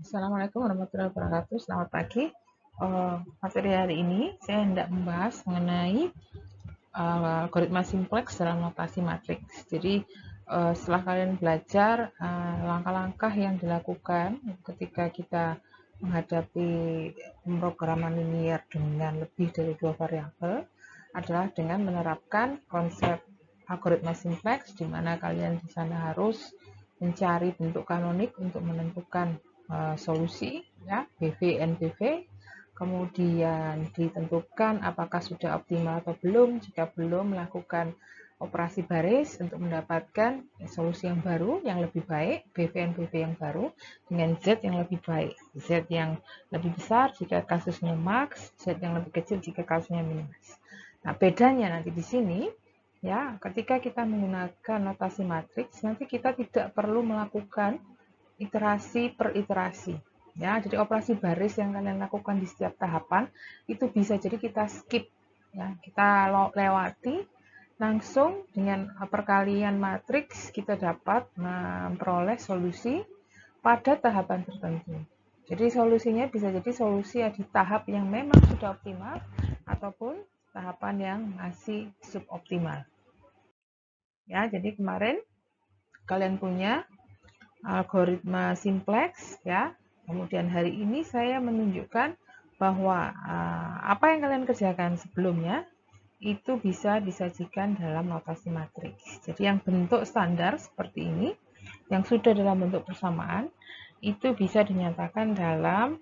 Assalamualaikum warahmatullahi wabarakatuh. Selamat pagi. Materi hari ini saya hendak membahas mengenai algoritma simplex dalam notasi matriks. Jadi setelah kalian belajar langkah-langkah yang dilakukan ketika kita menghadapi pemrograman linear dengan lebih dari dua variabel adalah dengan menerapkan konsep algoritma simplex, di mana kalian di sana harus mencari bentuk kanonik untuk menentukan solusi, ya, BV, NBV. Kemudian ditentukan apakah sudah optimal atau belum. Jika belum, melakukan operasi baris untuk mendapatkan solusi yang baru, yang lebih baik, BV, NBV yang baru, dengan Z yang lebih baik. Z yang lebih besar jika kasusnya max, Z yang lebih kecil jika kasusnya minimax. Nah, bedanya nanti di sini, ya, ketika kita menggunakan notasi matriks, nanti kita tidak perlu melakukan iterasi per iterasi. Ya, jadi operasi baris yang kalian lakukan di setiap tahapan itu bisa jadi kita skip, ya, kita lewati langsung dengan perkalian matriks kita dapat memperoleh solusi pada tahapan tertentu. Jadi solusinya bisa jadi solusi di tahap yang memang sudah optimal ataupun tahapan yang masih suboptimal. Ya, jadi kemarin kalian punya algoritma simplex, ya. Kemudian hari ini saya menunjukkan bahwa apa yang kalian kerjakan sebelumnya itu bisa disajikan dalam notasi matriks. Jadi yang bentuk standar seperti ini, yang sudah dalam bentuk persamaan, itu bisa dinyatakan dalam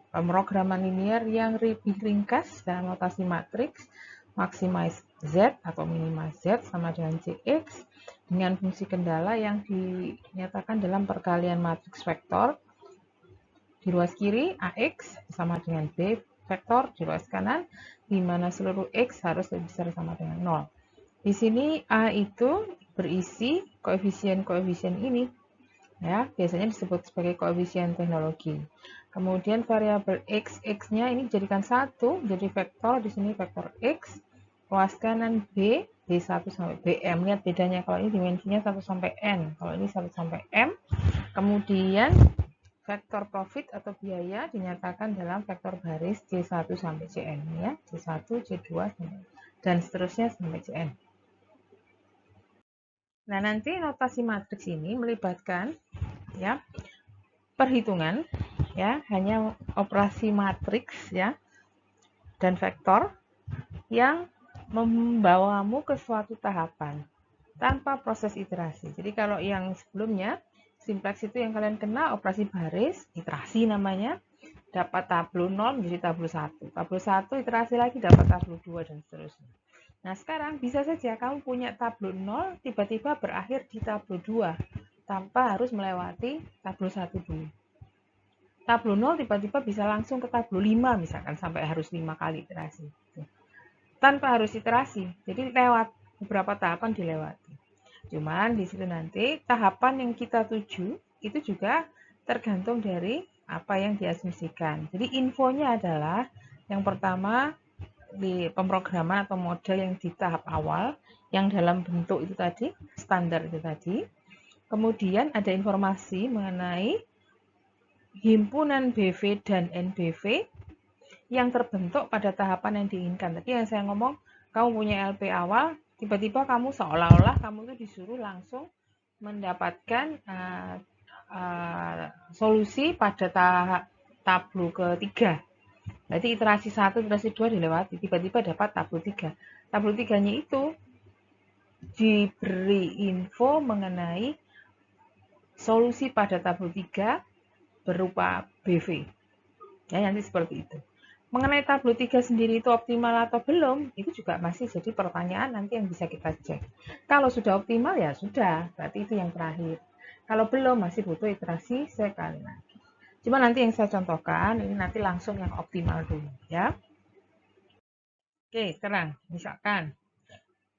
pemrograman linear yang lebih ringkas dalam notasi matriks, maximize Z atau minimize Z sama dengan CX, dengan fungsi kendala yang dinyatakan dalam perkalian matriks vektor di ruas kiri AX sama dengan B vektor di ruas kanan, di mana seluruh X harus lebih besar sama dengan 0. Di sini A itu berisi koefisien-koefisien ini, ya, biasanya disebut sebagai koefisien teknologi. Kemudian variabel X-nya ini dijadikan 1, jadi vektor, di sini vektor X, ruas kanan B, B1 sampai BM. Lihat bedanya, kalau ini dimensinya 1 sampai N, kalau ini 1 sampai M. Kemudian vektor profit atau biaya dinyatakan dalam vektor baris C1 sampai Cn, ya, C1, C2 dan seterusnya sampai Cn. Nah, nanti notasi matriks ini melibatkan, ya, perhitungan, ya, hanya operasi matriks, ya, dan vektor yang membawamu ke suatu tahapan tanpa proses iterasi. Jadi kalau yang sebelumnya simplex itu yang kalian kenal operasi baris, iterasi namanya, dapat tablo 0 menjadi tablo 1. Tablo 1 iterasi lagi dapat tablo 2 dan seterusnya. Nah, sekarang bisa saja kamu punya tablo 0 tiba-tiba berakhir di tablo 2 tanpa harus melewati tablo 1 dulu. Tablo 0 tiba-tiba bisa langsung ke tablo 5 misalkan, sampai harus 5 kali iterasi. Tanpa harus iterasi, jadi lewat beberapa tahapan dilewati. Cuman di situ nanti tahapan yang kita tuju itu juga tergantung dari apa yang diasumsikan. Jadi infonya adalah yang pertama di pemrograman atau model yang di tahap awal yang dalam bentuk itu tadi, standar itu tadi. Kemudian ada informasi mengenai himpunan BV dan NBV yang terbentuk pada tahapan yang diinginkan. Tadi yang saya ngomong, kamu punya LP awal, tiba-tiba kamu seolah-olah kamu itu disuruh langsung mendapatkan solusi pada tahap tablo ketiga. Berarti iterasi 1, iterasi 2 dilewati, tiba-tiba dapat tablo 3. Tablo 3-nya itu diberi info mengenai solusi pada tablo 3 berupa BV. Ya, nanti seperti itu. Mengenai tablo 3 sendiri itu optimal atau belum, itu juga masih jadi pertanyaan nanti yang bisa kita cek. Kalau sudah optimal ya sudah, berarti itu yang terakhir. Kalau belum, masih butuh iterasi sekali lagi. Cuma nanti yang saya contohkan, ini nanti langsung yang optimal dulu, ya. Oke, sekarang misalkan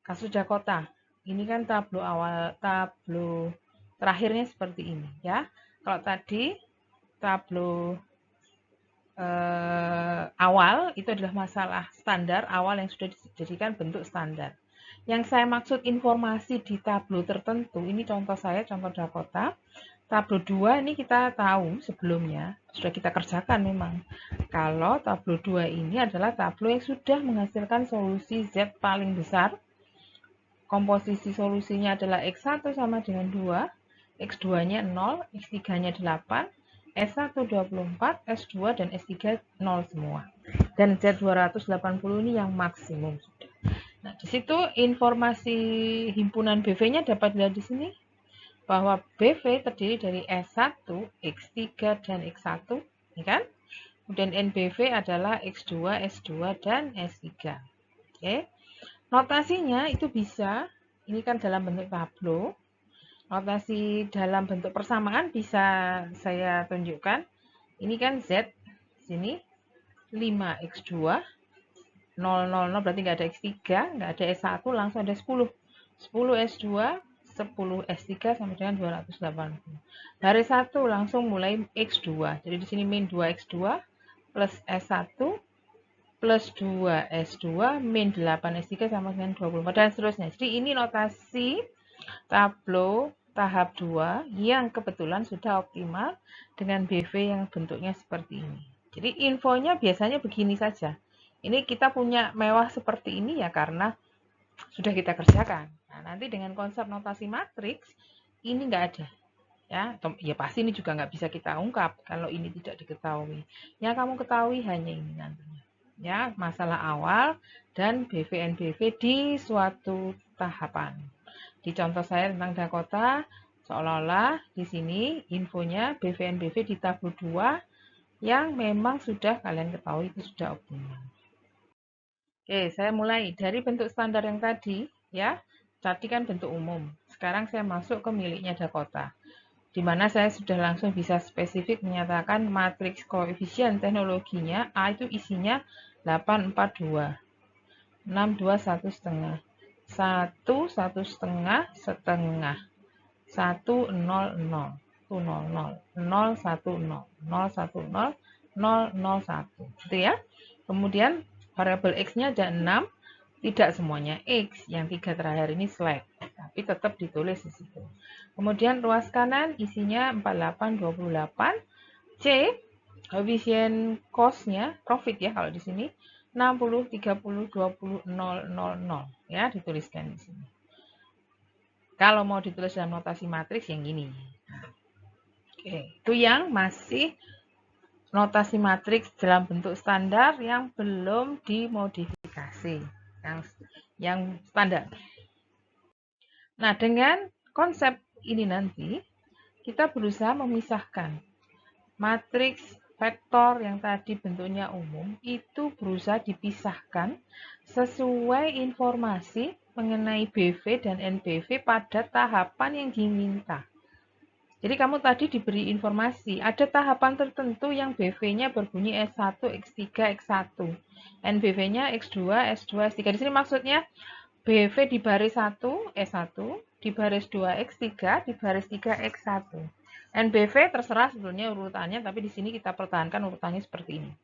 kasus Dakota. Ini kan tablo awal, tablo terakhirnya seperti ini, ya. Kalau tadi tablo awal itu adalah masalah standar awal yang sudah dijadikan bentuk standar. Yang saya maksud informasi di tablo tertentu, ini contoh saya, contoh Dakota. tablo 2 ini kita tahu sebelumnya, sudah kita kerjakan memang. Kalau tablo 2 ini adalah tablo yang sudah menghasilkan solusi Z paling besar. Komposisi solusinya adalah X1 sama dengan 2, X2-nya 0, X3-nya 8, S1 24, S2 dan S3 0 semua. Dan Z280 ini yang maksimum sudah. Nah, di situ informasi himpunan BV-nya dapat dilihat di sini bahwa BV terdiri dari S1, X3 dan X1, ya kan? Kemudian NBV adalah X2, S2 dan S3. Oke. Notasinya itu bisa, ini kan dalam bentuk tablo. Notasi dalam bentuk persamaan bisa saya tunjukkan. Ini kan Z sini 5X2 0, 0, 0 berarti nggak ada X3, nggak ada S1, langsung ada 10. 10 S2, 10 S3 sama dengan 280. Baris 1 langsung mulai X2. Jadi di sini min 2X2 plus S1 plus 2 S2 min 8 S3 sama dengan 24 dan seterusnya. Jadi ini notasi tablo tahap 2 yang kebetulan sudah optimal dengan BV yang bentuknya seperti ini. Jadi infonya biasanya begini saja. Ini kita punya mewah seperti ini ya karena sudah kita kerjakan. Nah, nanti dengan konsep notasi matriks ini nggak ada. Ya pasti ini juga nggak bisa kita ungkap kalau ini tidak diketahui. Yang kamu ketahui hanya ini nantinya. Ya, masalah awal dan BV-NBV di suatu tahapan. Di contoh saya tentang Dakota, seolah-olah di sini infonya BV-NBV di tabel 2 yang memang sudah kalian ketahui itu sudah optimal. Oke, saya mulai dari bentuk standar yang tadi, ya. Tadi kan bentuk umum. Sekarang saya masuk ke miliknya Dakota, di mana saya sudah langsung bisa spesifik menyatakan matriks koefisien teknologinya A itu isinya 842, 62 1 setengah, 1 1 setengah setengah, 1 0 0, 1 0 0, 0 1 0, 0 1 0, 0 0 1, gitu ya. Kemudian variabel X-nya ada 6, tidak semuanya X, yang 3 terakhir ini slack, tapi tetap ditulis di situ. Kemudian ruas kanan isinya 48, 28, C, koefisien cost-nya, profit ya kalau di sini, 60, 30, 20, 0, 0, 0, ya dituliskan di sini. Kalau mau ditulis dalam notasi matriks yang ini. Oke, itu yang masih notasi matriks dalam bentuk standar yang belum dimodifikasi, yang standar. Nah, dengan konsep ini nanti kita berusaha memisahkan matriks vektor yang tadi bentuknya umum itu berusaha dipisahkan sesuai informasi mengenai BV dan NBV pada tahapan yang diminta. Jadi kamu tadi diberi informasi, ada tahapan tertentu yang BV-nya berbunyi S1, X3, X1. NBV-nya X2, S2, S3. Di sini maksudnya BV di baris 1, S1, di baris 2, X3, di baris 3, X1. NBV terserah sebetulnya urutannya, tapi di sini kita pertahankan urutannya seperti ini.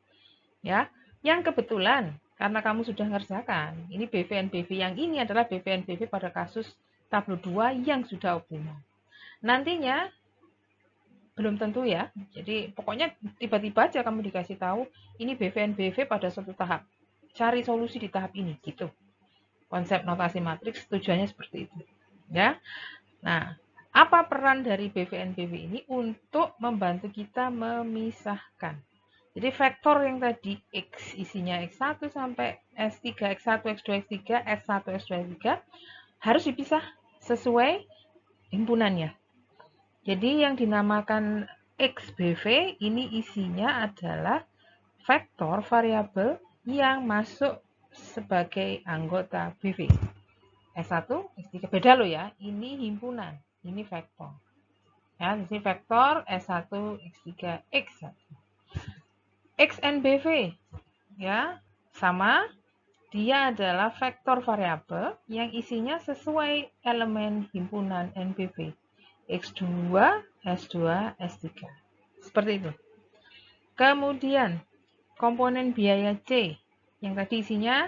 Ya, yang kebetulan karena kamu sudah ngerjakan, ini BV NBV yang ini adalah BV NBV pada kasus tabel 2 yang sudah optimal. Nantinya belum tentu ya. Jadi pokoknya tiba-tiba aja kamu dikasih tahu ini BV-NBV pada suatu tahap. Cari solusi di tahap ini gitu. Konsep notasi matriks tujuannya seperti itu. Ya. Nah, apa peran dari BV-NBV ini untuk membantu kita memisahkan? Jadi vektor yang tadi X isinya X1 sampai S3, X1, X2, X3, S1, S2, S3 harus dipisah sesuai himpunannya. Jadi yang dinamakan XBV ini isinya adalah vektor variabel yang masuk sebagai anggota BV. S1, S3, beda loh ya, ini himpunan, ini vektor. Ya, di sini vektor S1, X3, X1. XNBV, ya, sama, dia adalah vektor variabel yang isinya sesuai elemen himpunan NBV. X2, S2, S3. Seperti itu. Kemudian, komponen biaya C, yang tadi isinya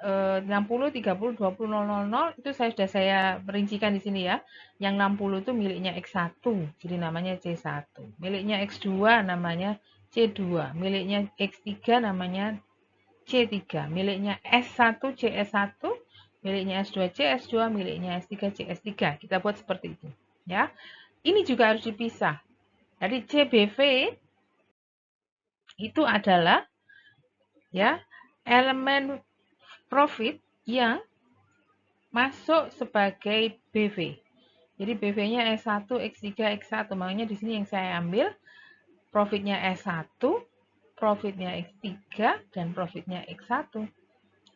60, 30, 20, 0, 0, itu sudah saya rincikan di sini ya. Yang 60 itu miliknya X1, jadi namanya C1. Miliknya X2 namanya C2. Miliknya X3 namanya C3. Miliknya S1 CS1, miliknya S2 CS2, miliknya S3 CS3. Kita buat seperti itu, ya. Ini juga harus dipisah. Jadi CBV itu adalah ya elemen profit yang masuk sebagai BV. Jadi BV-nya S1, X3, X1. Makanya di sini yang saya ambil profitnya S1, profitnya X3, dan profitnya X1.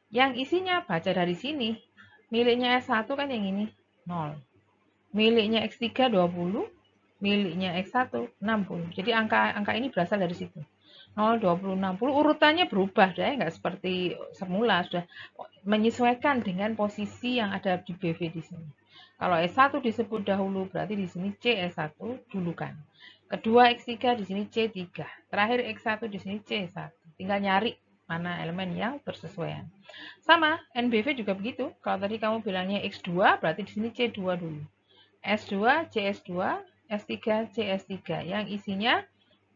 Yang isinya baca dari sini. Miliknya S1 kan yang ini 0. Miliknya X3 20, miliknya X1 60. Jadi angka ini berasal dari situ. 0, 20, 60 urutannya berubah ya, nggak seperti semula, sudah menyesuaikan dengan posisi yang ada di BV di sini. Kalau S1 disebut dahulu berarti di sini CS1 dulu kan. Kedua X3 di sini C3. Terakhir X1 di sini C1. Tinggal nyari mana elemen yang bersesuaian. Sama, NBV juga begitu. Kalau tadi kamu bilangnya X2 berarti di sini C2 dulu. S2 CS2, S3 CS3 yang isinya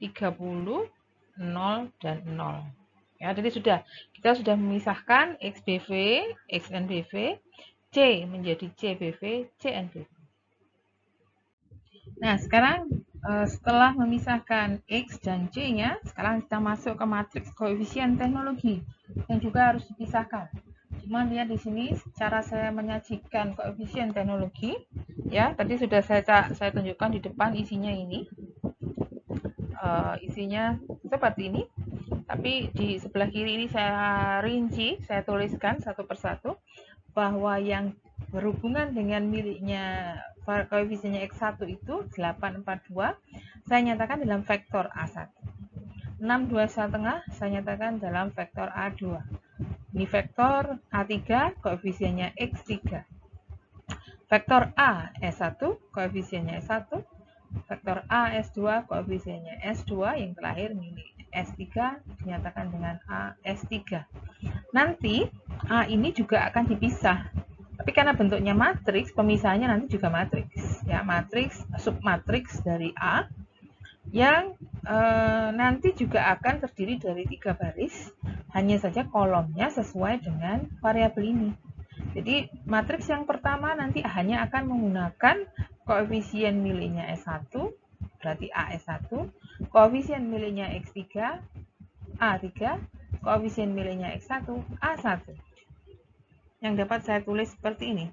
30, 0, dan 0. Ya, jadi kita sudah memisahkan XBV, XNBV, C menjadi CBV, CNBV. Nah, sekarang setelah memisahkan X dan C-nya, sekarang kita masuk ke matriks koefisien teknologi yang juga harus dipisahkan. Cuma lihat di sini cara saya menyajikan koefisien teknologi, ya tadi sudah saya tunjukkan di depan isinya ini. Isinya seperti ini, tapi di sebelah kiri ini saya rinci, saya tuliskan satu persatu bahwa yang berhubungan dengan miliknya koefisiennya X1 itu 842 saya nyatakan dalam vektor A1. 621 saya nyatakan dalam vektor A2. Ini vektor A3 koefisiennya X3. Vektor A S1 koefisiennya S1. Vektor A S2 koefisiennya S2, yang terakhir milik S3 dinyatakan dengan A S3. Nanti A ini juga akan dipisah. Tapi karena bentuknya matriks, pemisahannya nanti juga matriks. Ya, matriks, submatriks dari A yang nanti juga akan terdiri dari 3 baris. Hanya saja kolomnya sesuai dengan variabel ini. Jadi matriks yang pertama nanti hanya akan menggunakan koefisien miliknya S1, berarti AS1, koefisien miliknya X3, A3, koefisien miliknya X1, A1. Yang dapat saya tulis seperti ini.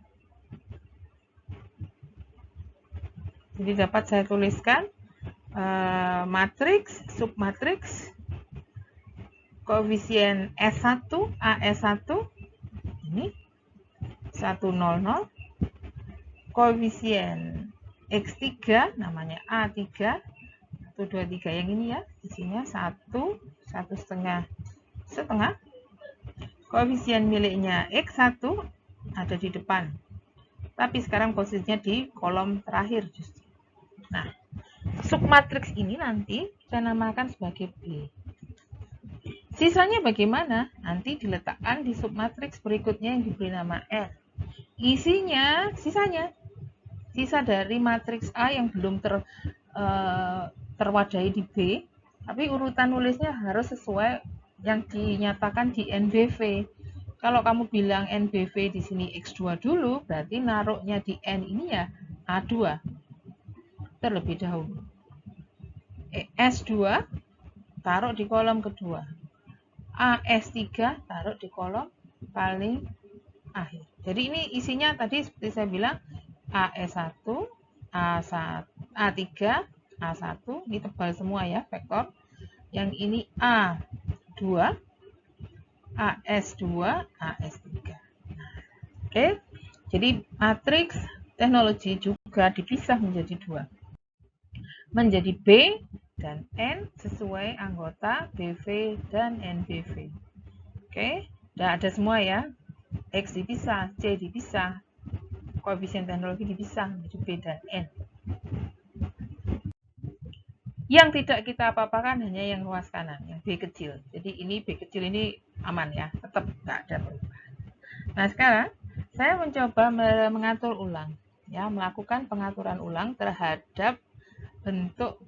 Jadi dapat saya tuliskan matriks, submatriks, koefisien S1, AS1, ini 100, koefisien X3 namanya A3 1, 2, 3 yang ini ya, isinya 1, 1,5, koefisien miliknya X1 ada di depan, tapi sekarang posisinya di kolom terakhir justru. Nah, submatriks ini nanti kita namakan sebagai B. Sisanya bagaimana? Nanti diletakkan di submatriks berikutnya yang diberi nama R. Isinya, sisa dari matriks A yang belum terwadahi di B, tapi urutan nulisnya harus sesuai yang dinyatakan di NBV. Kalau kamu bilang NBV di sini X2 dulu, berarti naruhnya di N ini ya A2 terlebih dahulu. S2 taruh di kolom kedua. AS3 taruh di kolom paling akhir. Jadi ini isinya tadi seperti saya bilang AS1, A1, A3, A1, ini tebal semua ya vektor. Yang ini A2, AS2, AS3. Oke, jadi matriks teknologi juga dipisah menjadi 2. Menjadi B dan N sesuai anggota BV dan NBV. Oke, udah ada semua ya. X dipisah, C dipisah, koefisien teknologi dipisah menjadi B dan N. Yang tidak kita apa-apakan hanya yang ruas kanan, yang B kecil. Jadi ini B kecil ini aman ya, tetap nggak ada perubahan. Nah, sekarang saya mencoba mengatur ulang, ya, melakukan pengaturan ulang terhadap bentuk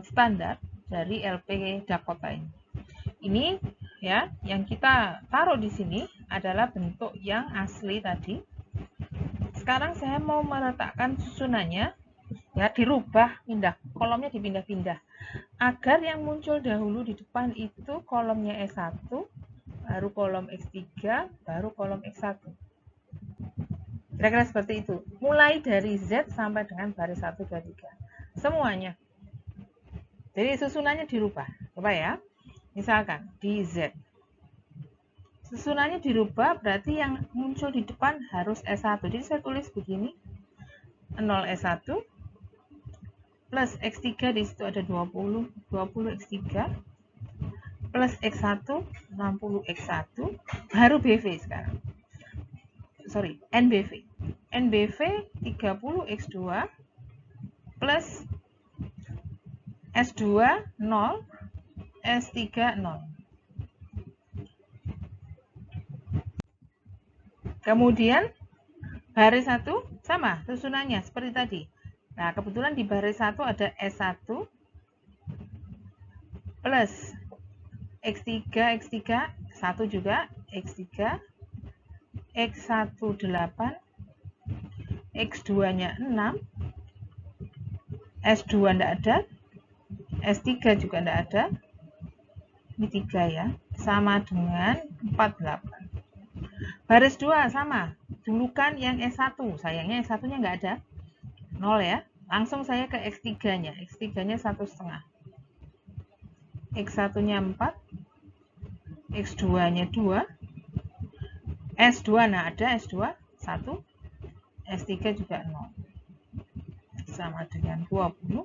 standar dari LP Dakota ini. Ini ya, yang kita taruh di sini adalah bentuk yang asli tadi. Sekarang saya mau meletakkan susunannya, ya, dirubah, pindah kolomnya, dipindah-pindah agar yang muncul dahulu di depan itu kolomnya S1, baru kolom X3, baru kolom X1. Kira-kira seperti itu. Mulai dari Z sampai dengan baris 1, 2, 3. Semuanya. Jadi susunannya dirubah. Coba ya. Misalkan di Z. Susunannya dirubah berarti yang muncul di depan harus S1. Jadi saya tulis begini. 0 S1 plus X3, di situ ada 20 X3 plus X1 60 X1 baru BV sekarang. Sorry, NBV. NBV 30 X2 plus S2 0, S3 0. Kemudian baris 1 sama susunannya seperti tadi. Nah, kebetulan di baris 1 ada S1 plus X3, X3, 1 juga, X3, X1 8, X2-nya 6, S2 tidak ada, S3 juga tidak ada, ini 3 ya, sama dengan 48. Baris 2 sama, dulu kan yang S1, sayangnya S1-nya nggak ada, 0 ya, langsung saya ke X3-nya, X3-nya 1,5, X1-nya 4, X2-nya 2, S2 nah ada, S2 1, S3 juga 0, sama dengan 20.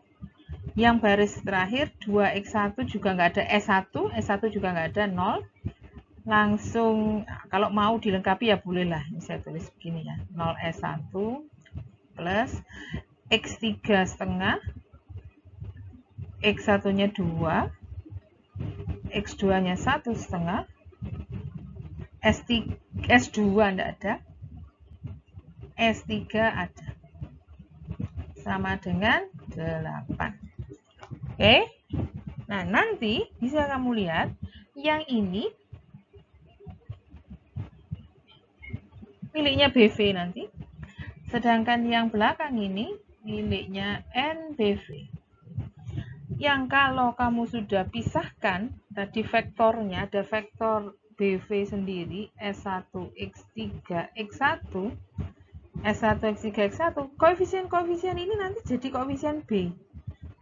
Yang baris terakhir 2X1 juga nggak ada, S1, S1 juga nggak ada, 0. Langsung kalau mau dilengkapi ya bolehlah, saya tulis begini ya, 0S1 plus X3 setengah, X1-nya 2, X2-nya 1 setengah, S2 tidak ada, S3 ada, sama dengan 8. Oke, nah nanti bisa kamu lihat yang ini miliknya BV nanti, sedangkan yang belakang ini miliknya NBV. Yang kalau kamu sudah pisahkan tadi vektornya, ada vektor BV sendiri, S1, X3, X1, S1, X3, X1, koefisien-koefisien ini nanti jadi koefisien B.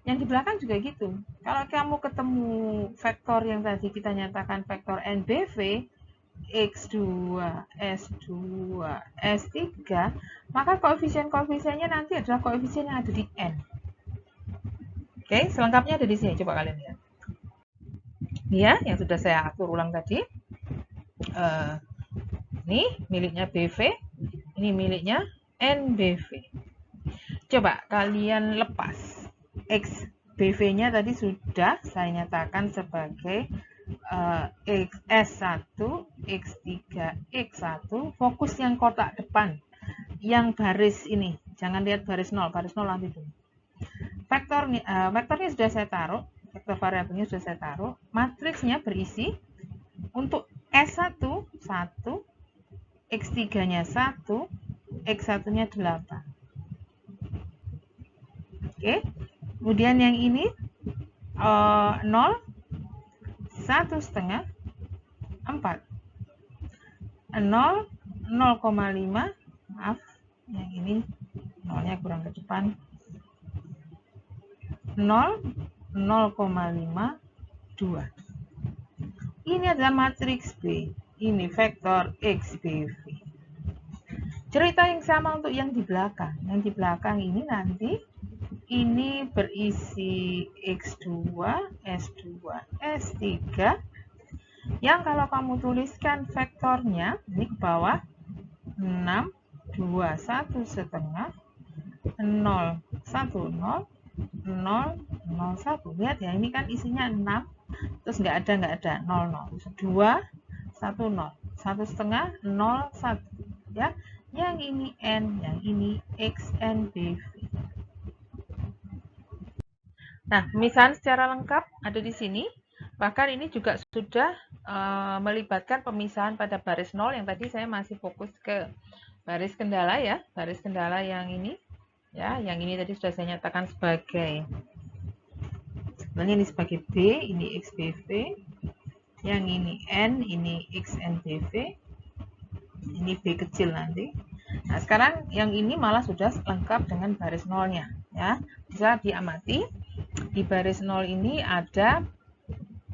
Yang di belakang juga gitu. Kalau kamu ketemu vektor yang tadi kita nyatakan vektor NBV, X2, S2, S3, maka koefisien-koefisiennya nanti adalah koefisien yang ada di N. Oke, selengkapnya ada di sini. Coba kalian lihat. Ya, yang sudah saya atur ulang tadi. Ini miliknya BV, ini miliknya NBV. Coba kalian lepas. X BV-nya tadi sudah saya nyatakan sebagai S1, X3, X1, fokus yang kotak depan, yang baris ini, jangan lihat baris 0 nanti dulu. Vektornya sudah saya taruh, vektor variabelnya sudah saya taruh, matriksnya berisi untuk S1 1, X3-nya 1, X1-nya 8. Oke, kemudian yang ini 0, 1 setengah, 4, 0, 0,5, maaf, yang ini 0-nya kurang ke depan, 0, 0,5, 2. Ini adalah matriks B, ini vektor XBV. Cerita yang sama untuk yang di belakang. Yang di belakang ini nanti ini berisi X2, S2, S3, yang kalau kamu tuliskan vektornya, ini ke bawah, 6, 2, 1 setengah, 0, 1, 0, 0, 0, 1. Lihat ya, ini kan isinya 6, terus nggak ada, 0, 0. 2, 1 0. 1/2 0 1 ya. Yang ini N, yang ini X N BV. Nah, pemisahan secara lengkap ada di sini. Bahkan ini juga sudah melibatkan pemisahan pada baris 0 yang tadi saya masih fokus ke baris kendala ya. Baris kendala yang ini ya, yang ini tadi sudah saya nyatakan sebagai sebenarnya ini sebagai B, ini XBV. Yang ini N, ini XNBV. Ini B kecil nanti. Nah, sekarang yang ini malah sudah lengkap dengan baris nolnya ya. Bisa diamati di baris 0 ini ada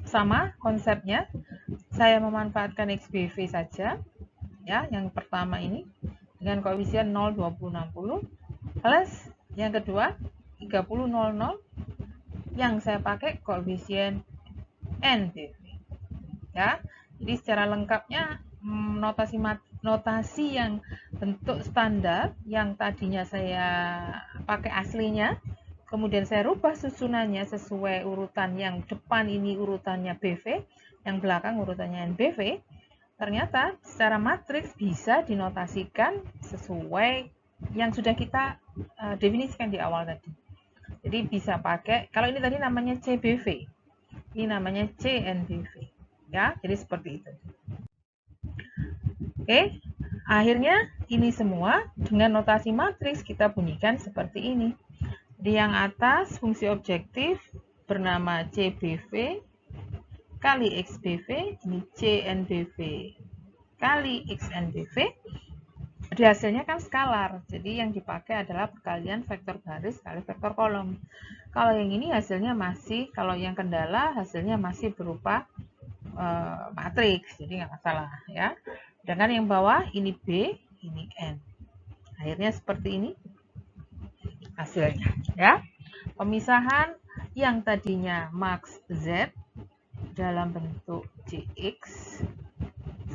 sama konsepnya. Saya memanfaatkan XBV saja ya, yang pertama ini dengan koefisien 0 20 60 plus yang kedua 30 00 yang saya pakai koefisien NBV ya. Jadi secara lengkapnya notasi yang bentuk standar yang tadinya saya pakai aslinya, kemudian saya rubah susunannya sesuai urutan, yang depan ini urutannya BV, yang belakang urutannya NBV. Ternyata secara matriks bisa dinotasikan sesuai yang sudah kita definisikan di awal tadi. Jadi bisa pakai, kalau ini tadi namanya CBV, ini namanya CNBV ya. Jadi seperti itu. Oke, akhirnya ini semua dengan notasi matriks kita bunyikan seperti ini. Di yang atas fungsi objektif bernama CBV kali XBV, ini CNBV kali XNBV. Di hasilnya kan skalar, jadi yang dipakai adalah perkalian vektor baris kali vektor kolom. Kalau yang ini hasilnya masih, kalau yang kendala hasilnya masih berupa matriks, jadi nggak masalah ya. Sedangkan yang bawah ini B, ini N. Akhirnya seperti ini hasilnya ya. Pemisahan yang tadinya max Z dalam bentuk Gx,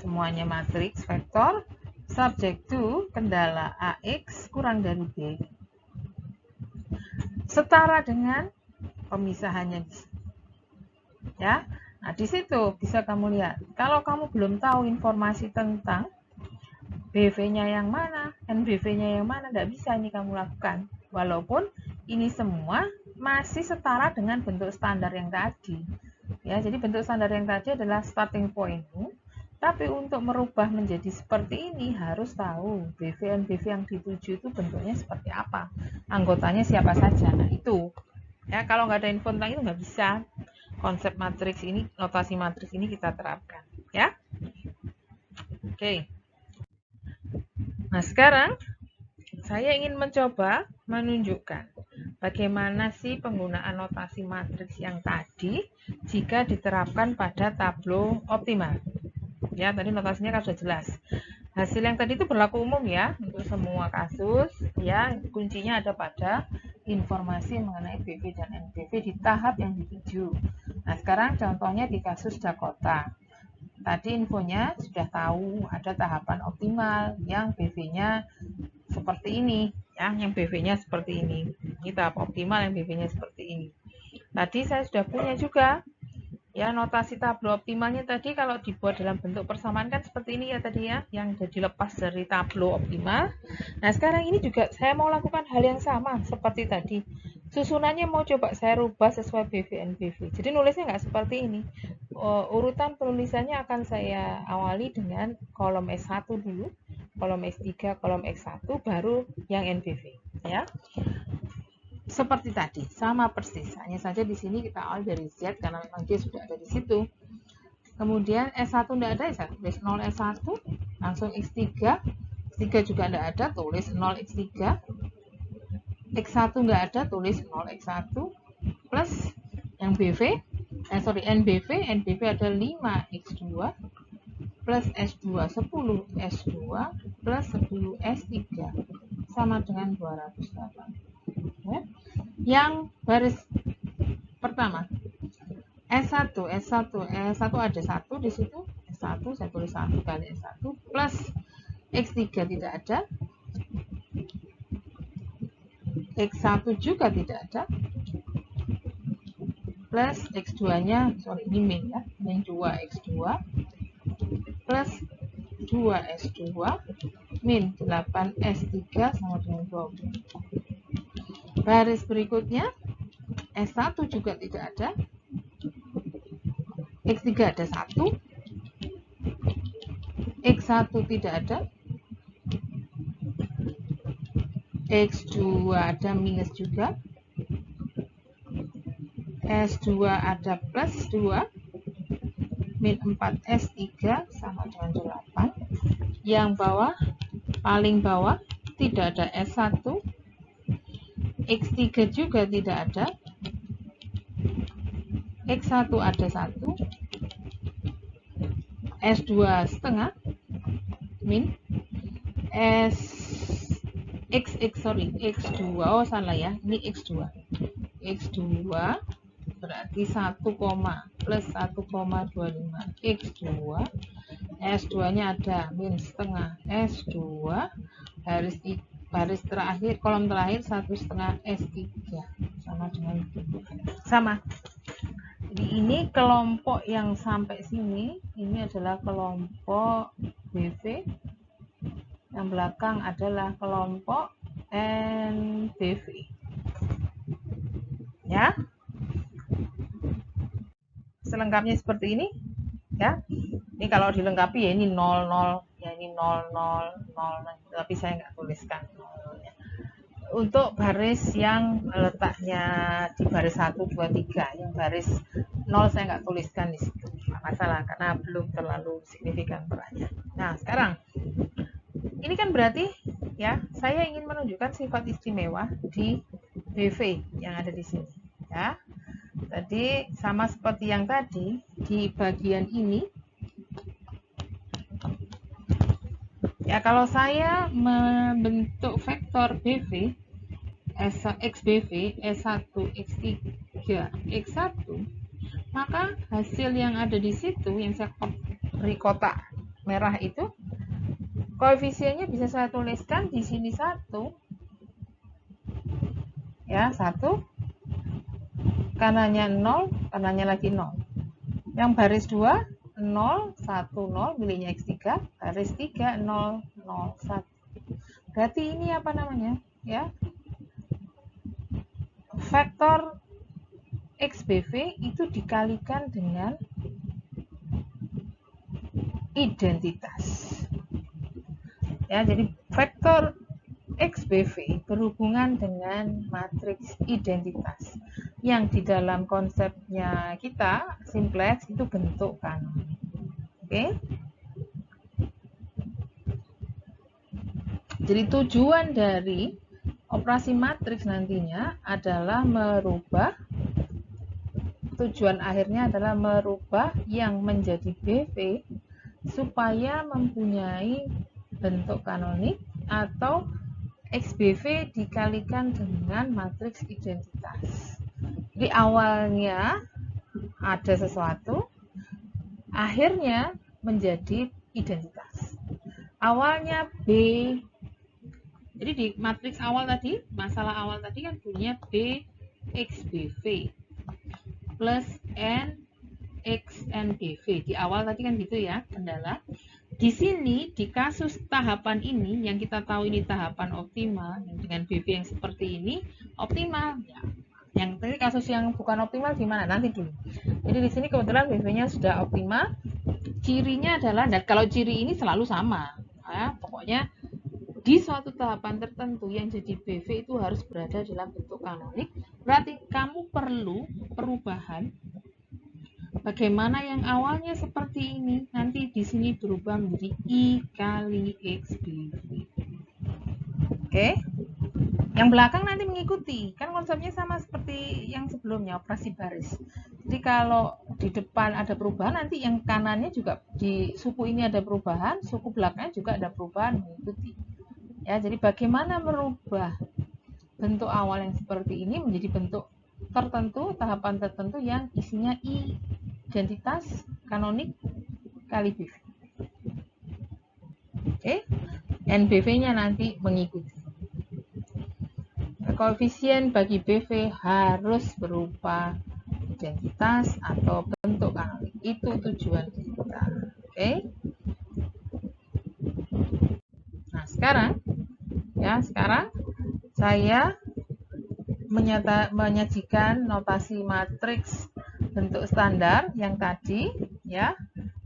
semuanya matriks vektor, subject to kendala AX kurang dari B, setara dengan pemisahannya ya. Nah, di situ bisa kamu lihat. Kalau kamu belum tahu informasi tentang BV-nya yang mana, NBV-nya yang mana, tidak bisa ini kamu lakukan. Walaupun ini semua masih setara dengan bentuk standar yang tadi. Ya, jadi bentuk standar yang tadi adalah starting point-mu. Tapi untuk merubah menjadi seperti ini harus tahu BV NBV yang dituju itu bentuknya seperti apa. Anggotanya siapa saja. Nah, itu. Ya, kalau nggak ada info tentang itu nggak bisa. Konsep matriks ini, notasi matriks ini kita terapkan, ya. Oke. Nah, sekarang saya ingin mencoba menunjukkan bagaimana sih penggunaan notasi matriks yang tadi jika diterapkan pada tablo optimal. Ya, tadi notasinya kan sudah jelas. Hasil yang tadi itu berlaku umum ya untuk semua kasus, ya. Kuncinya ada pada informasi mengenai BV dan NBV di tahap yang dituju. Nah, sekarang contohnya di kasus Dakota. Tadi infonya sudah tahu ada tahapan optimal yang BV-nya seperti ini, ya, yang BV-nya seperti ini. Ini tahap optimal yang BV-nya seperti ini. Tadi saya sudah punya juga ya notasi tablo optimalnya tadi kalau dibuat dalam bentuk persamaan kan seperti ini ya tadi ya, yang jadi lepas dari tablo optimal. Nah, sekarang ini juga saya mau lakukan hal yang sama seperti tadi. Susunannya mau coba saya rubah sesuai BV NBV. Jadi nulisnya nggak seperti ini. Urutan penulisannya akan saya awali dengan kolom S1 dulu, kolom S3, kolom X1, baru yang NBV ya. Seperti tadi, sama persis. Hanya saja di sini kita awal dari Z karena memang dia sudah ada di situ. Kemudian S1 tidak ada, saya tulis 0 S1, langsung X3. X3 juga tidak ada, tulis 0 X3. X1 nggak ada, tulis 0 X1 plus yang BV, NBV ada 5 X2 plus S2 10 S2 plus 10 S3 sama dengan 208 ya. Yang baris pertama S1 ada 1 di situ, S1 saya tulis 1 kali S1 plus X3 tidak ada, X1 juga tidak ada, plus X2 nya, sorry ini min ya, min 2 X2 plus 2S2 min 8S3 sama dengan 20. Baris berikutnya, S1 juga tidak ada, X3 ada 1, X1 tidak ada, X2 ada minus juga, S2 ada plus 2, min 4S3 sama dengan 8. Yang bawah, paling bawah, tidak ada S1, X3 juga tidak ada, X1 ada 1, S2 setengah, min X2, oh salah ya, ini X2 berarti 1, plus 1,25 X2, S2 nya ada min setengah S2, baris terakhir, kolom terakhir 1,5 S3 sama dengan sama. Jadi ini kelompok yang sampai sini, ini adalah kelompok BV, yang belakang adalah kelompok NBV. Ya, selengkapnya seperti ini. Ya, ini kalau dilengkapi ya ini 00, ya ini 00, 0, tapi saya nggak tuliskan 0-nya. Untuk baris yang letaknya di baris 1, 2, 3, yang baris 0 saya nggak tuliskan di situ. Nggak masalah, karena belum terlalu signifikan perannya. Nah, sekarang ini kan berarti ya, saya ingin menunjukkan sifat istimewa di BV yang ada di sini. Ya, tadi sama seperti yang tadi di bagian ini. Ya, kalau saya membentuk vektor BV XBV S1, X3, X1, maka hasil yang ada di situ yang saya beri kotak merah itu, koefisiennya bisa saya tuliskan di sini 1, ya 1, kanannya 0, kanannya lagi 0. Yang baris 2, 0, 1, 0, miliknya X3, baris 3, 0, 0, 1. Berarti ini apa namanya? Ya, vektor XBV itu dikalikan dengan identitas. Ya, jadi vektor XBV berhubungan dengan matriks identitas yang di dalam konsepnya kita simplex itu bentuk kanonik. Oke. Jadi tujuan dari operasi matriks nantinya adalah merubah, tujuan akhirnya adalah merubah yang menjadi BV supaya mempunyai bentuk kanonik atau XBV dikalikan dengan matriks identitas. Jadi awalnya ada sesuatu, akhirnya menjadi identitas. Awalnya B, jadi di matriks awal tadi, masalah awal tadi kan punya B XBV plus N XNBV. Di awal tadi kan gitu ya, kendala. Di sini, di kasus tahapan ini, yang kita tahu ini tahapan optimal, dengan BV yang seperti ini, optimal. Ya. Yang tadi kasus yang bukan optimal gimana? Nanti dulu. Jadi di sini kebetulan BV-nya sudah optimal. Cirinya adalah, dan kalau ciri ini selalu sama. Ya, pokoknya di suatu tahapan tertentu yang jadi BV itu harus berada dalam bentuk kanonik. Berarti kamu perlu perubahan. Bagaimana yang awalnya seperti ini, nanti di sini berubah menjadi I kali XBV. Oke? Yang belakang nanti mengikuti. Kan konsepnya sama seperti yang sebelumnya, operasi baris. Jadi kalau di depan ada perubahan, nanti yang kanannya juga di suku ini ada perubahan, suku belakangnya juga ada perubahan mengikuti. Ya, jadi bagaimana merubah bentuk awal yang seperti ini menjadi bentuk tertentu, tahapan tertentu yang isinya I identitas kanonik kali BV. Oke, NBV-nya nanti mengikuti. Koefisien bagi BV harus berupa identitas atau bentuk kanonik. Itu tujuan kita. Oke. sekarang saya menyajikan notasi matriks bentuk standar yang tadi, ya.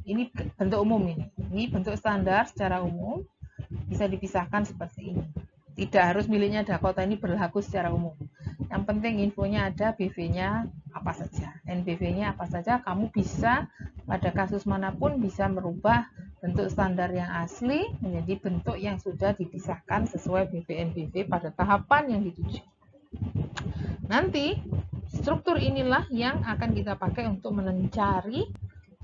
Ini bentuk umum ini. Ini bentuk standar secara umum bisa dipisahkan seperti ini. Tidak harus miliknya Dakota ini berlaku secara umum. Yang penting infonya ada, BV-nya apa saja, NBV-nya apa saja. Kamu bisa pada kasus manapun bisa merubah bentuk standar yang asli menjadi bentuk yang sudah dipisahkan sesuai BV-NBV pada tahapan yang dituju. Nanti struktur inilah yang akan kita pakai untuk mencari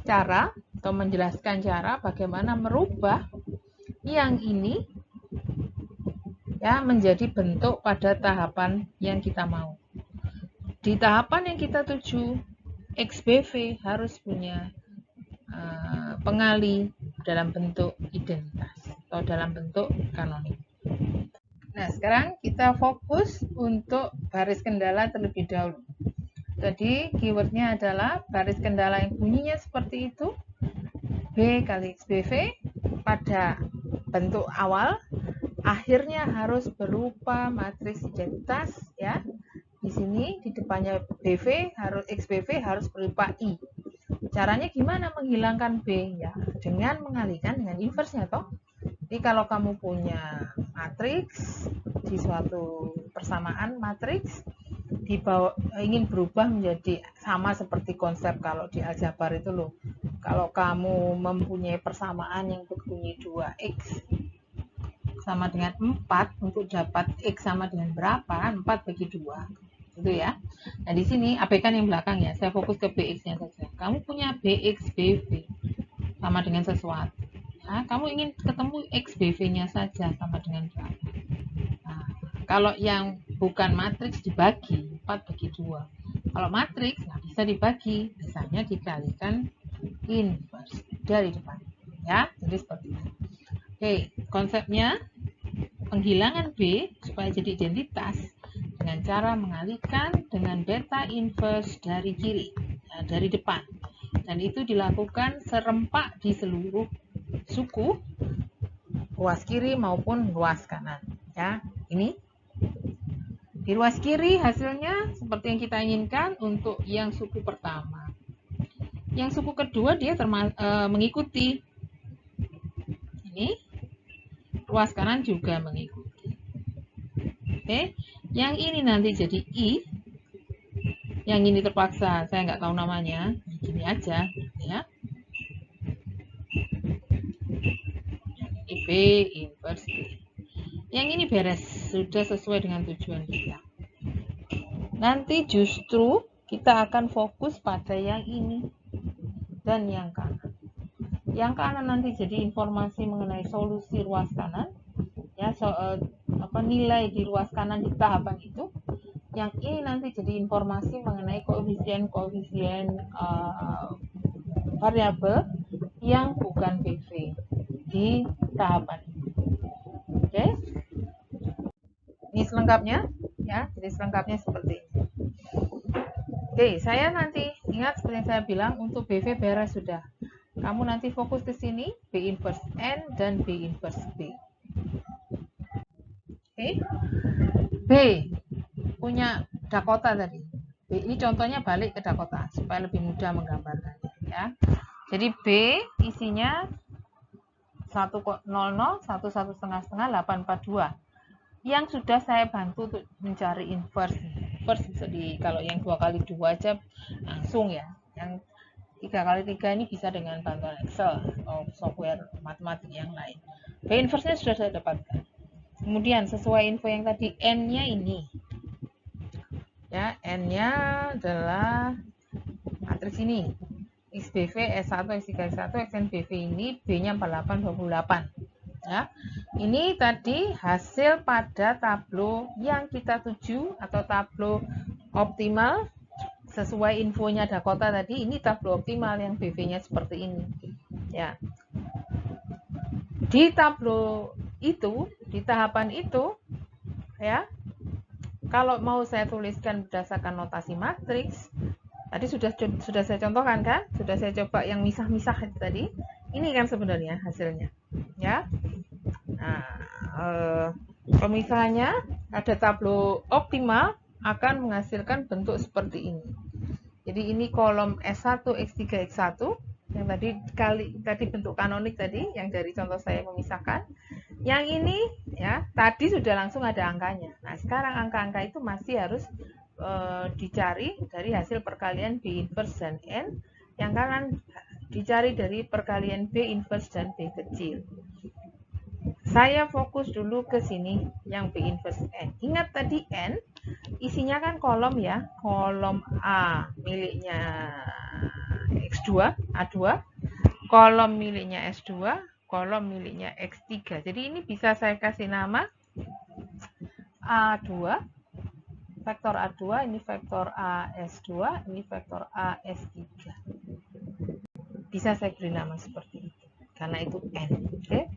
cara atau menjelaskan cara bagaimana merubah yang ini ya menjadi bentuk pada tahapan yang kita mau. Di tahapan yang kita tuju, XBV harus punya pengali dalam bentuk identitas atau dalam bentuk kanonik. Nah, sekarang kita fokus untuk baris kendala terlebih dahulu. Jadi keywordnya adalah baris kendala yang bunyinya seperti itu, B kali XBV pada bentuk awal, akhirnya harus berupa matriks identitas, ya. Di sini di depannya BV harus XBV harus berupa I. Caranya gimana menghilangkan B? Ya, dengan mengalihkan dengan inverse-nya toh. Jadi kalau kamu punya matriks di suatu persamaan matriks ingin berubah menjadi sama seperti konsep kalau di aljabar itu loh. Kalau kamu mempunyai persamaan yang berbunyi 2x sama dengan 4 untuk dapat x sama dengan berapa? 4 bagi 2. Gitu ya. Nah, di sini abaikan yang belakang ya. Saya fokus ke bx-nya saja. Kamu punya bx bv sama dengan sesuatu. Nah, kamu ingin ketemu XBV-nya saja sama dengan berapa. Nah, kalau yang bukan matriks dibagi 4 bagi 2. Kalau matriks nggak bisa dibagi, misalnya dikalikan inverse dari depan. Ya, jadi seperti itu. Oke, konsepnya penghilangan B supaya jadi identitas dengan cara mengalihkan dengan beta inverse dari kiri, ya, dari depan. Dan itu dilakukan serempak di seluruh suku ruas kiri maupun ruas kanan, ya. Ini di ruas kiri hasilnya seperti yang kita inginkan untuk yang suku pertama. Yang suku kedua dia mengikuti. Ini ruas kanan juga mengikuti. Oke, yang ini nanti jadi I. Yang ini terpaksa saya nggak tahu namanya, gini aja, ya. B inverse B. Yang ini beres, sudah sesuai dengan tujuan kita. Nanti justru kita akan fokus pada yang ini dan yang kanan. Yang kanan nanti jadi informasi mengenai solusi ruas kanan, ya, nilai di ruas kanan di tahapan itu. Yang ini nanti jadi informasi mengenai koefisien variabel yang bukan BV di tahapan ini. Oke, ini selengkapnya, ya. Jadi selengkapnya seperti ini. Oke, saya nanti ingat seperti yang saya bilang untuk BV beres sudah. Kamu nanti fokus ke sini, B inverse N dan B inverse B. Oke, B punya Dakota tadi. B ini contohnya balik ke Dakota supaya lebih mudah menggambarkannya, ya. Jadi B isinya 100, 11, 1,5, 842. Yang sudah saya bantu untuk mencari inverse. Inverse bisa kalau yang 2 kali 2 aja langsung ya. Yang 3 kali 3 ini bisa dengan bantuan Excel atau software matematik yang lain. B inverse-nya sudah saya dapatkan. Kemudian sesuai info yang tadi, N-nya ini. Ya, N-nya adalah matriks ini. XBV, S1, S3, S1, XNBV ini B-nya 48, 28. Ya. Ini tadi hasil pada tablo yang kita tuju atau tablo optimal sesuai infonya Dakota tadi. Ini tablo optimal yang BV-nya seperti ini. Ya. Di tablo itu, di tahapan itu, ya, kalau mau saya tuliskan berdasarkan notasi matriks, tadi sudah saya contohkan kan? Sudah saya coba yang misah-misah tadi. Ini kan sebenarnya hasilnya, ya. Nah, pemisahannya ada tablo optimal akan menghasilkan bentuk seperti ini. Jadi ini kolom S1, X3, X1 yang tadi bentuk kanonik tadi yang dari contoh saya memisahkan. Yang ini ya tadi sudah langsung ada angkanya. Nah sekarang angka-angka itu masih harus dicari dari hasil perkalian B inverse dan N. Yang kanan dicari dari perkalian B inverse dan B kecil. Saya fokus dulu ke sini yang B inverse N. Ingat tadi N isinya kan kolom ya, kolom A miliknya X2, A2, kolom miliknya S2, kolom miliknya X3. Jadi ini bisa saya kasih nama A2, vektor A2, ini vektor AS2, ini vektor AS3. Bisa saya beri nama seperti itu, karena itu N. Oke.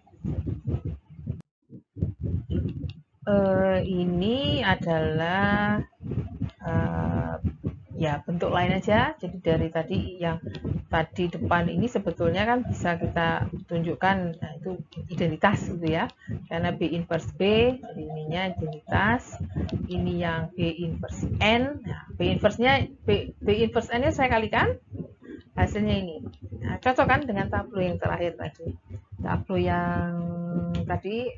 Ini adalah ya bentuk lain aja. Jadi dari tadi yang tadi depan ini sebetulnya kan bisa kita tunjukkan, nah itu identitas gitu ya, karena B inverse B, jadi ininya identitas, ini yang B inverse N. Nah, B inverse N nya saya kalikan, hasilnya ini. Nah, cocok kan dengan tablo yang terakhir tadi, tablo yang tadi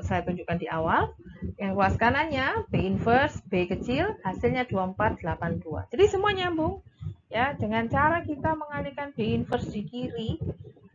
saya tunjukkan di awal. Yang luas kanannya B inverse B kecil, hasilnya 2482. Jadi semua nyambung ya, dengan cara kita mengalihkan B inverse di kiri,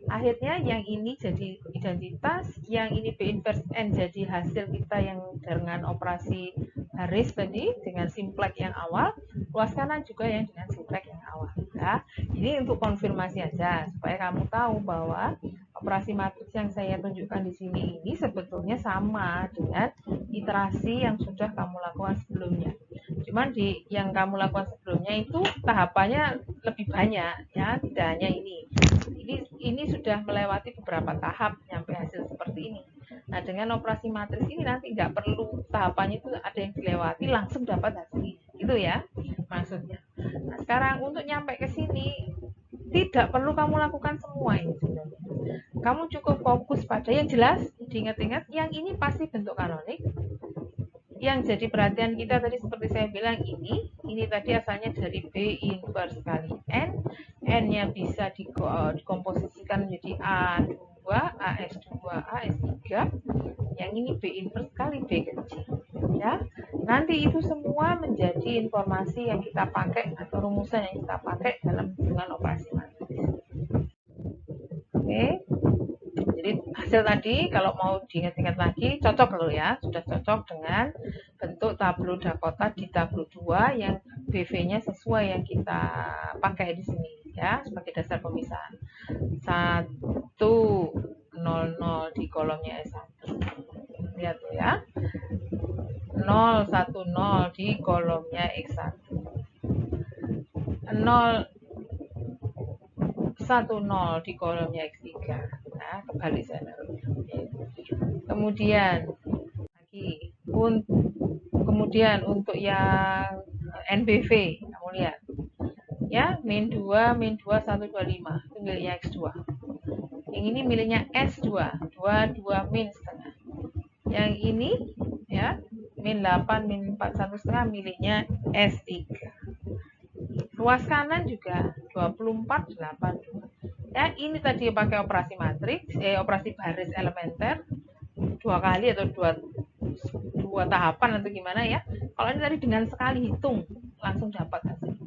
akhirnya yang ini jadi identitas, yang ini B inverse N jadi hasil kita yang dengan operasi baris tadi dengan simplex yang awal, luas kanan juga yang dengan simplex yang awal ya. Ini untuk konfirmasi aja supaya kamu tahu bahwa operasi matriks yang saya tunjukkan di sini ini sebetulnya sama dengan iterasi yang sudah kamu lakukan sebelumnya. Cuman di yang kamu lakukan sebelumnya itu tahapannya lebih banyak ya, tidak hanya ini. Ini sudah melewati beberapa tahap sampai hasil seperti ini. Nah, dengan operasi matriks ini nanti nggak perlu tahapannya itu ada yang dilewati langsung dapat hasil ini. Gitu ya maksudnya. Nah, sekarang untuk nyampe ke sini tidak perlu kamu lakukan semua ini sebenarnya. Kamu cukup fokus pada yang jelas, diingat-ingat yang ini pasti bentuk kanonik. Yang jadi perhatian kita tadi seperti saya bilang ini tadi asalnya dari B inverse kali N, N-nya bisa dikomposisikan menjadi A2, AS2, AS3, yang ini B inverse kali B kecil. Ya, nanti itu semua menjadi informasi yang kita pakai atau rumusan yang kita pakai dalam hitungan operasi matriks. Oke. Jadi hasil tadi kalau mau diingat-ingat lagi cocok loh ya, sudah cocok dengan bentuk tablo Dakota di tablo 2 yang BV-nya sesuai yang kita pakai di sini ya sebagai dasar pemisahan. 100 di kolomnya S1. Lihat tuh ya. 010 di kolomnya X1. 010 di kolomnya X3. Nah, kebalik saya naruhnya. Kemudian lagi untuk yang NBV kamu lihat ya, min 2 125 itu miliknya X2, yang ini miliknya S2 22 min setengah, yang ini ya min 8 min 4 1/2 miliknya S3. Ruas kanan juga 24 82 ya. Ini tadi pakai operasi matriks, operasi baris elementer 2 kali atau dua tahapan atau gimana ya. Kalau ini tadi dengan sekali hitung langsung dapat hasil.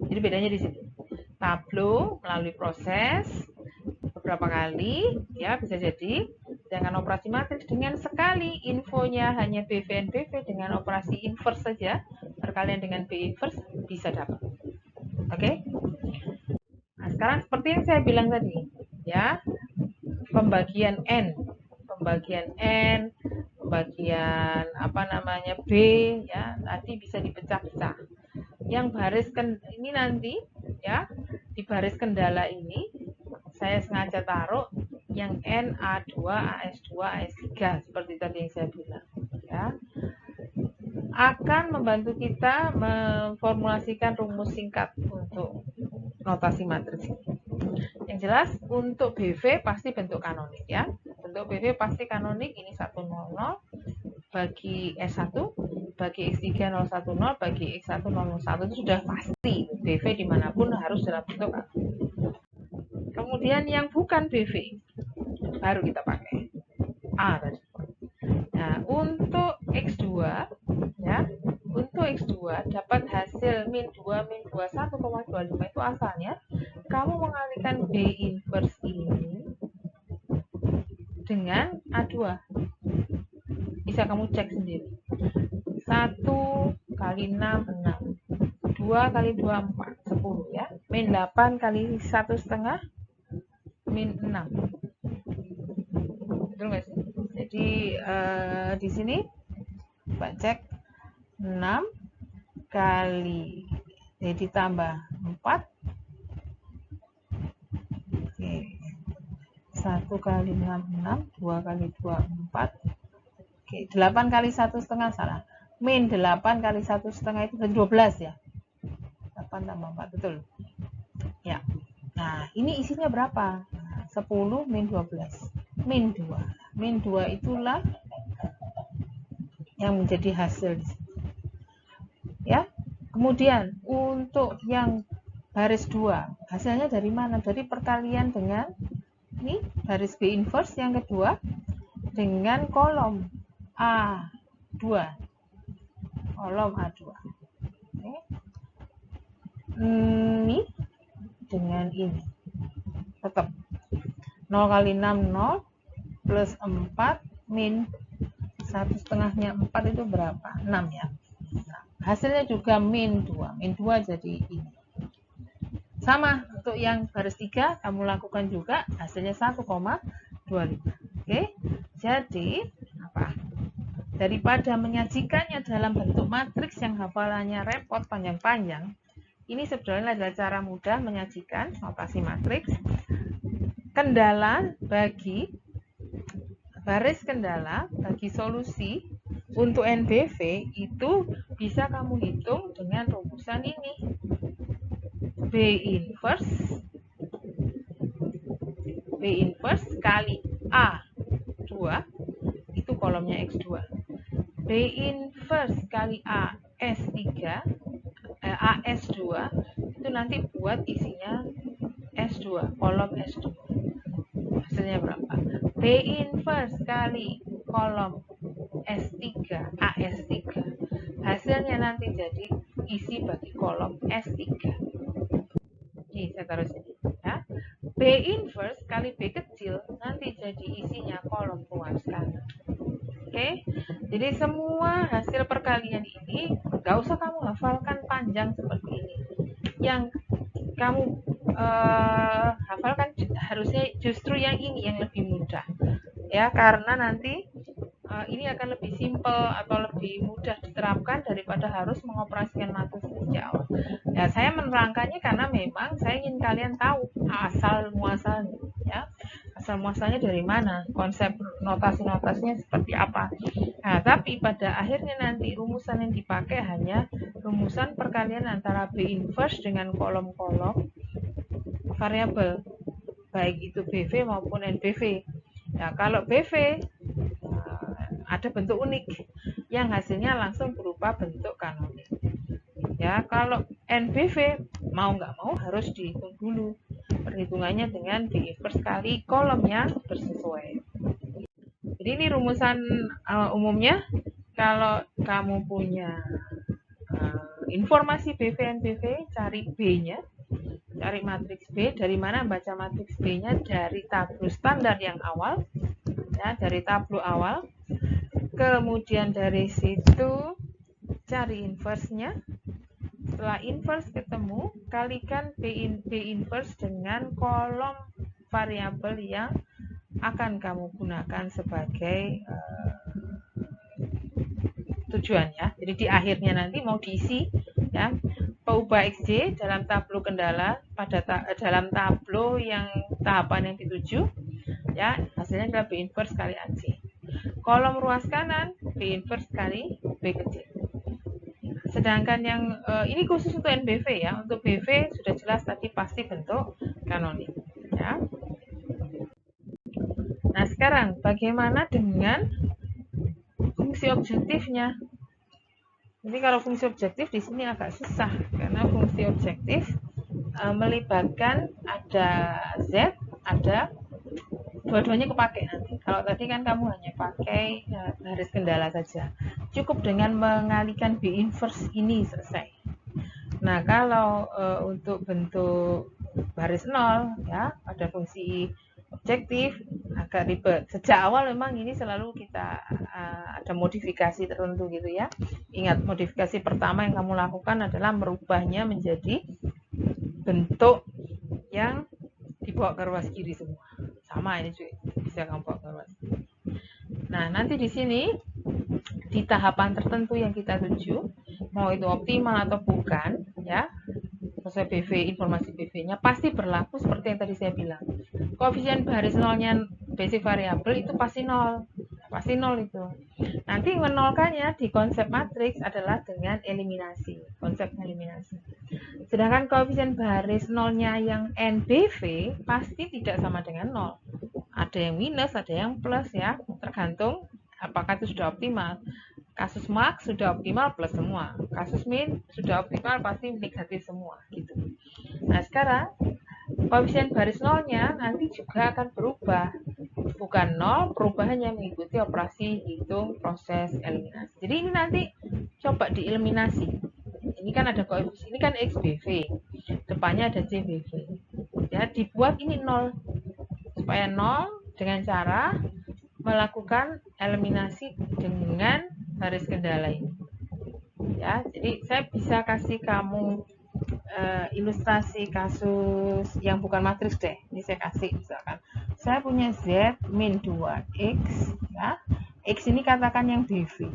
Jadi bedanya di sini. Tablo melalui proses beberapa kali ya bisa jadi, dengan operasi matriks dengan sekali infonya hanya BV NBV dengan operasi inverse saja perkalian dengan B inverse bisa dapat. Oke. Nah, sekarang seperti yang saya bilang tadi ya, pembagian N, pembagian B ya, tadi bisa dipecah-pecah. Yang baris ini nanti ya, di baris kendala ini saya sengaja taruh yang N, A2, AS2, AS3 seperti tadi yang saya bilang ya. akan membantu kita memformulasikan rumus singkat untuk notasi matriks. Yang jelas untuk BV pasti bentuk kanonik ya. Bentuk BV pasti kanonik, ini 100 bagi S1, bagi X3 010, bagi X1 001 itu sudah pasti. BV dimanapun harus dalam bentuk kanonik. Kemudian yang bukan BV baru kita pakai A tadi. Nah, untuk X2 ya, untuk X2 dapat hasil min 2 min 21,25 itu asalnya kamu mengalihkan B inverse ini dengan A2. Bisa kamu cek sendiri. 1 kali 6, 6. 2 kali 2, 4, 10 ya. Min 8 kali 1,5, min 6. Betul nggak sih? Jadi di sini coba cek 6 kali jadi tambah 4. Oke. 1 kali 6, 6. 2 kali 2, 4. Oke, 8 kali 1,5 salah. Min 8 kali 1,5 itu 12 ya. 8 tambah 4, betul. Ya. Nah, ini isinya berapa? 10 min 12. Min 2. Min 2 itulah yang menjadi hasil di sini. Ya. Kemudian untuk yang baris 2, hasilnya dari mana? Dari perkalian dengan ini baris B inverse yang kedua dengan kolom A2. Kolom A2. Oke. Ini dengan ini. Tetap 0 kali 6 0 plus 4 min 1,5-nya 4 itu berapa? 6 ya. Nah, hasilnya juga min 2. Min 2 jadi ini. Sama untuk yang baris 3 kamu lakukan juga, hasilnya 1,25. Oke. Jadi apa? Daripada menyajikannya dalam bentuk matriks yang hafalannya repot panjang-panjang, ini sebenarnya adalah cara mudah menyajikan notasi matriks. Kendala bagi baris kendala bagi solusi untuk NBV itu bisa kamu hitung dengan rumusan ini. B inverse kali A2 itu kolomnya X2. B inverse kali AS2 itu nanti buat isinya S2, kolom S2. Hasilnya berapa? B inverse kali kolom S3, AS3. Hasilnya nanti jadi isi bagi kolom S3. Nih, saya taruh sini ya. B inverse kali B kecil nanti jadi isinya kolom ruas kanan. Oke, jadi semua hasil perkalian ini gak usah kamu hafalkan panjang seperti ini. Yang kamu hafalkan harusnya justru yang ini yang lebih mudah ya, karena nanti ini akan lebih simpel atau lebih mudah diterapkan daripada harus mengoperasikan matriks sejak awal. Ya, saya menerangkannya karena memang saya ingin kalian tahu asal muasalnya ya. Asal muasalnya dari mana, konsep notasi-notasinya seperti apa. Nah, tapi pada akhirnya nanti rumusan yang dipakai hanya rumusan perkalian antara B inverse dengan kolom-kolom variabel, baik itu BV maupun NBV. Nah, kalau BV ada bentuk unik yang hasilnya langsung berupa bentuk kanonik. Ya, kalau NBV mau nggak mau harus dihitung dulu perhitungannya dengan B inverse kali kolomnya bersesuai. Jadi ini rumusan umumnya. Kalau kamu punya informasi BV NBV, cari B-nya, cari matriks B. Dari mana baca matriks B-nya? Dari tablo standar yang awal, ya, dari tablo awal. Kemudian dari situ cari inverse-nya. Setelah inverse ketemu, kalikan B inverse dengan kolom variabel yang akan kamu gunakan sebagai tujuan ya. Jadi di akhirnya nanti mau diisi ya, PUBA XJ dalam tablo kendala pada dalam tablo yang tahapan yang dituju ya, hasilnya adalah B inverse kali AC. Kolom ruas kanan B inverse kali B kecil. Sedangkan yang ini khusus untuk NBV ya. Untuk BV sudah jelas tadi pasti bentuk kanonik ya. Nah, sekarang bagaimana dengan fungsi objektifnya? Jadi kalau fungsi objektif di sini agak susah karena fungsi objektif melibatkan ada Z, ada dua-duanya kepake nanti. Kalau tadi kan kamu hanya pakai garis kendala saja. Cukup dengan mengalihkan B inverse ini selesai. Nah, kalau untuk bentuk baris nol ya, ada fungsi objektif agak ribet. Sejak awal memang ini selalu kita ada modifikasi tertentu gitu ya. Ingat, modifikasi pertama yang kamu lakukan adalah merubahnya menjadi bentuk yang dibawa ke ruas kiri semua. Sama ini juga bisa kamu bawa ke ruas kiri. Nah, nanti di sini di tahapan tertentu yang kita tuju, mau itu optimal atau bukan, ya, sesuai BV, informasi BV-nya pasti berlaku seperti yang tadi saya bilang. Koefisien baris nolnya basic variabel itu pasti nol itu. Nanti menolkannya di konsep matriks adalah dengan eliminasi, konsep eliminasi. Sedangkan koefisien baris nolnya yang NBV pasti tidak sama dengan nol. Ada yang minus, ada yang plus ya, tergantung apakah itu sudah optimal. Kasus max sudah optimal plus semua, kasus min sudah optimal pasti negatif semua gitu. Nah, sekarang koefisien baris nolnya nanti juga akan berubah, bukan nol, perubahannya mengikuti operasi hitung proses eliminasi. Jadi ini nanti coba dieliminasi. Ini kan ada koefisien, ini kan XBV, depannya ada CBV. Ya, dibuat ini nol supaya nol dengan cara melakukan eliminasi dengan baris kendala ini. Ya, jadi saya bisa kasih kamu ilustrasi kasus yang bukan matriks deh. Ini saya kasih misalkan. Saya punya Z min 2X ya. X ini katakan yang BV.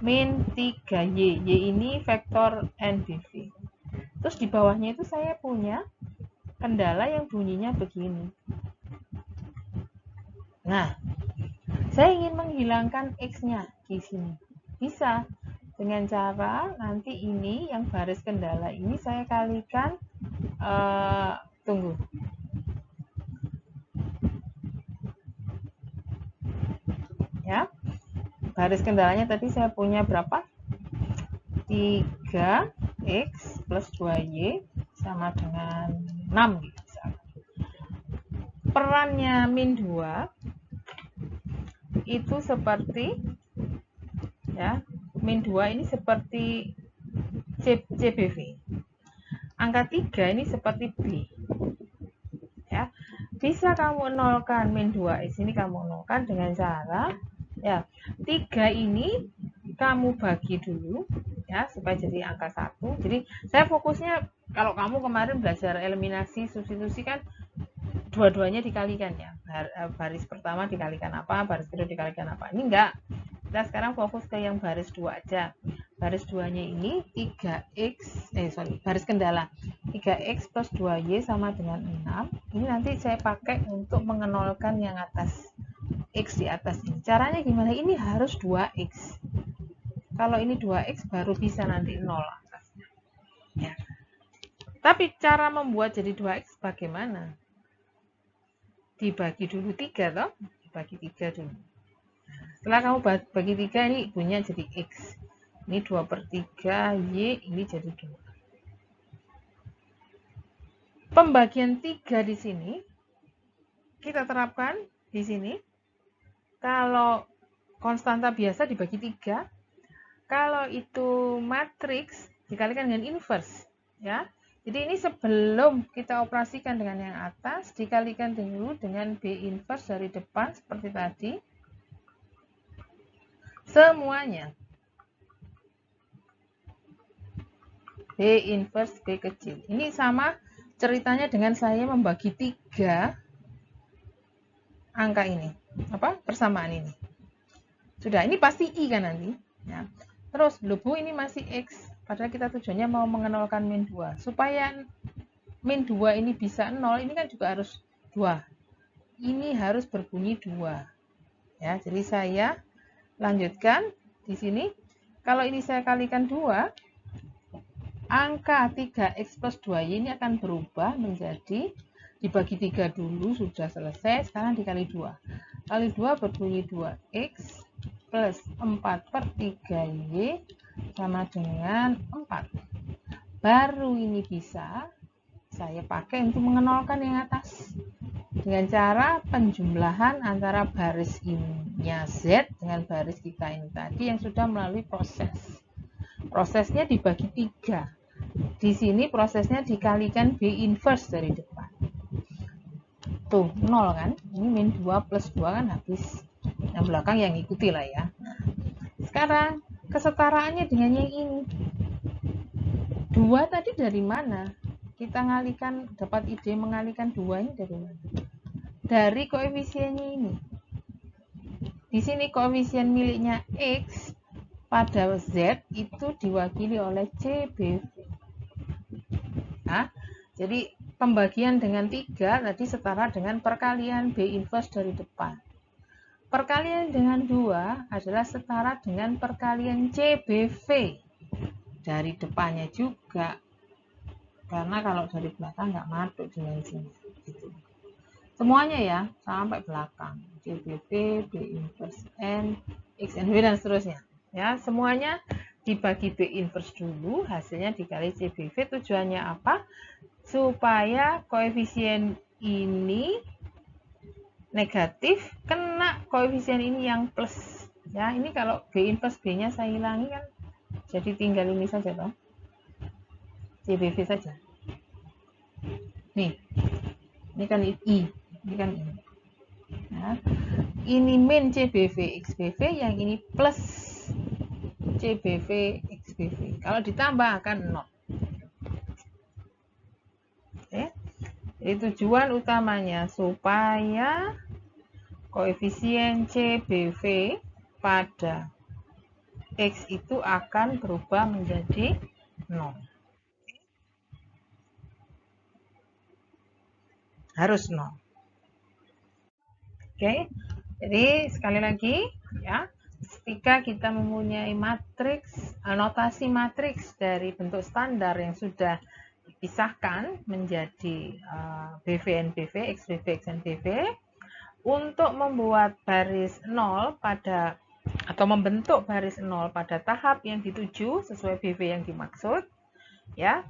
Min 3Y. Y ini vektor NBV. Terus di bawahnya itu saya punya kendala yang bunyinya begini. Nah, saya ingin menghilangkan X-nya di sini. Bisa dengan cara nanti ini yang baris kendala ini saya kalikan tunggu. Ya. Baris kendalanya tadi saya punya berapa? 3X plus 2Y sama dengan 6 gitu. Perannya min 2 itu seperti ya, min 2 ini seperti CBV. Angka 3 ini seperti B. Ya. Bisa kamu nolkan min 2X ini kamu nolkan dengan cara ya, 3 ini kamu bagi dulu ya supaya jadi angka 1. Jadi saya fokusnya kalau kamu kemarin belajar eliminasi substitusi kan dua-duanya dikalikan ya. Baris pertama dikalikan apa, baris kedua dikalikan apa. Ini enggak. Kita sekarang fokus ke yang baris 2 aja. Baris 2-nya ini 3X, baris kendala. 3X plus 2Y sama dengan 6. Ini nanti saya pakai untuk mengenolkan yang atas. X di atas ini. Caranya gimana? Ini harus 2X. Kalau ini 2X baru bisa nanti 0 atasnya. Ya. Tapi cara membuat jadi 2X bagaimana? Dibagi dulu 3 toh, dibagi 3 dulu. Setelah kamu bagi 3 ini punya jadi X. Ini 2/3 Y, ini jadi 2. Pembagian 3 di sini kita terapkan di sini. Kalau konstanta biasa dibagi 3. Kalau itu matriks dikalikan dengan inverse ya. Jadi ini sebelum kita operasikan dengan yang atas, dikalikan dulu dengan B inverse dari depan seperti tadi. Semuanya. B inverse B kecil. Ini sama ceritanya dengan saya membagi 3 angka ini. Apa? Persamaan ini. Sudah, ini pasti I kan nanti. Ya. Terus, Bu, ini masih X. Padahal kita tujuannya mau mengenolkan min 2. Supaya min 2 ini bisa 0, ini kan juga harus 2. Ini harus berbunyi 2. Ya, jadi saya lanjutkan di sini. Kalau ini saya kalikan 2, angka 3x plus 2y ini akan berubah menjadi dibagi 3 dulu, sudah selesai, sekarang dikali 2. Kali 2 berbunyi 2x plus 4 per 3y sama dengan 4. Baru ini bisa saya pakai untuk mengenolkan yang atas. Dengan cara penjumlahan antara baris ininya Z dengan baris kita ini tadi yang sudah melalui proses. Prosesnya dibagi 3. Di sini prosesnya dikalikan B inverse dari depan. Tuh, 0 kan? Ini min 2 plus 2 kan habis. Yang belakang yang ikuti lah ya. Sekarang, kesetaraannya dengan yang ini. 2 tadi dari mana? Kita ngalikan, dapat ide mengalikan 2 ini dari mana? Dari koefisiennya ini. Di sini koefisien miliknya X pada Z itu diwakili oleh CBV. Nah, jadi pembagian dengan 3 tadi setara dengan perkalian B inverse dari depan. Perkalian dengan 2 adalah setara dengan perkalian CBV dari depannya juga. Karena kalau dari belakang nggak masuk dimensinya. Gitu. Semuanya ya, sampai belakang. CBV, B inverse N, XNB dan seterusnya. Ya, semuanya dibagi B inverse dulu, hasilnya dikali CBV. Tujuannya apa? Supaya koefisien ini negatif kena koefisien ini yang plus. Ya, ini kalau B inverse B-nya saya hilangi kan jadi tinggal ini saja toh. CBV saja. Nih. Ini kan I, ini kan I. Nah, ini min CBV XBV, yang ini plus CBV XBV. Kalau ditambah akan 0. Oke. Jadi tujuan utamanya supaya koefisien CBV pada X itu akan berubah menjadi 0. Harus 0. Oke. Jadi sekali lagi ya, ketika kita mempunyai matriks, notasi matriks dari bentuk standar yang sudah dipisahkan menjadi BV, NBV, XBV, XNBV, untuk membuat baris 0 pada atau membentuk baris 0 pada tahap yang dituju sesuai BV yang dimaksud, ya,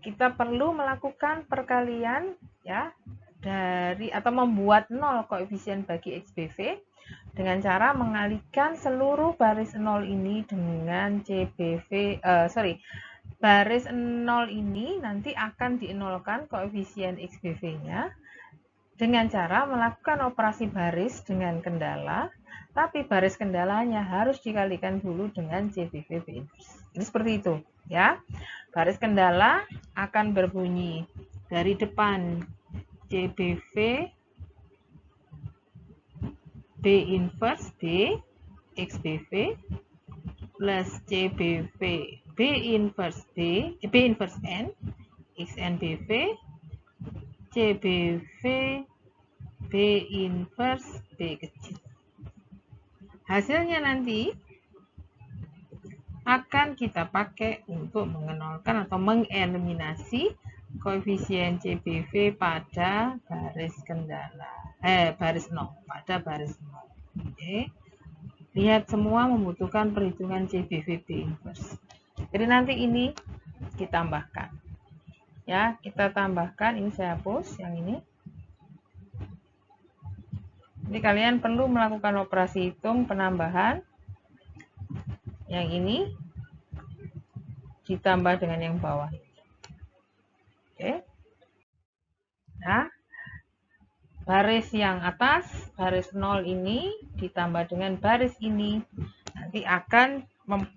kita perlu melakukan perkalian ya dari atau membuat 0 koefisien bagi XBV dengan cara mengalihkan seluruh baris 0 ini dengan CBV, baris 0 ini nanti akan dienolkan koefisien XBV-nya dengan cara melakukan operasi baris dengan kendala, tapi baris kendalanya harus dikalikan dulu dengan CBV B inverse. Ini seperti itu ya. Baris kendala akan berbunyi dari depan CBV B inverse B XBV plus CBV B inverse N XNBV CBV B inverse B kecil. Hasilnya nanti akan kita pakai untuk mengenolkan atau mengeliminasi koefisien CBV pada baris kendala, baris 0, pada baris 0. Oke. Lihat semua membutuhkan perhitungan CBV B inverse. Jadi nanti ini ditambahkan. Ya, kita tambahkan, ini saya hapus yang ini. Jadi kalian perlu melakukan operasi hitung penambahan. Yang ini ditambah dengan yang bawah. Oke. Nah, baris yang atas, baris 0 ini ditambah dengan baris ini, nanti akan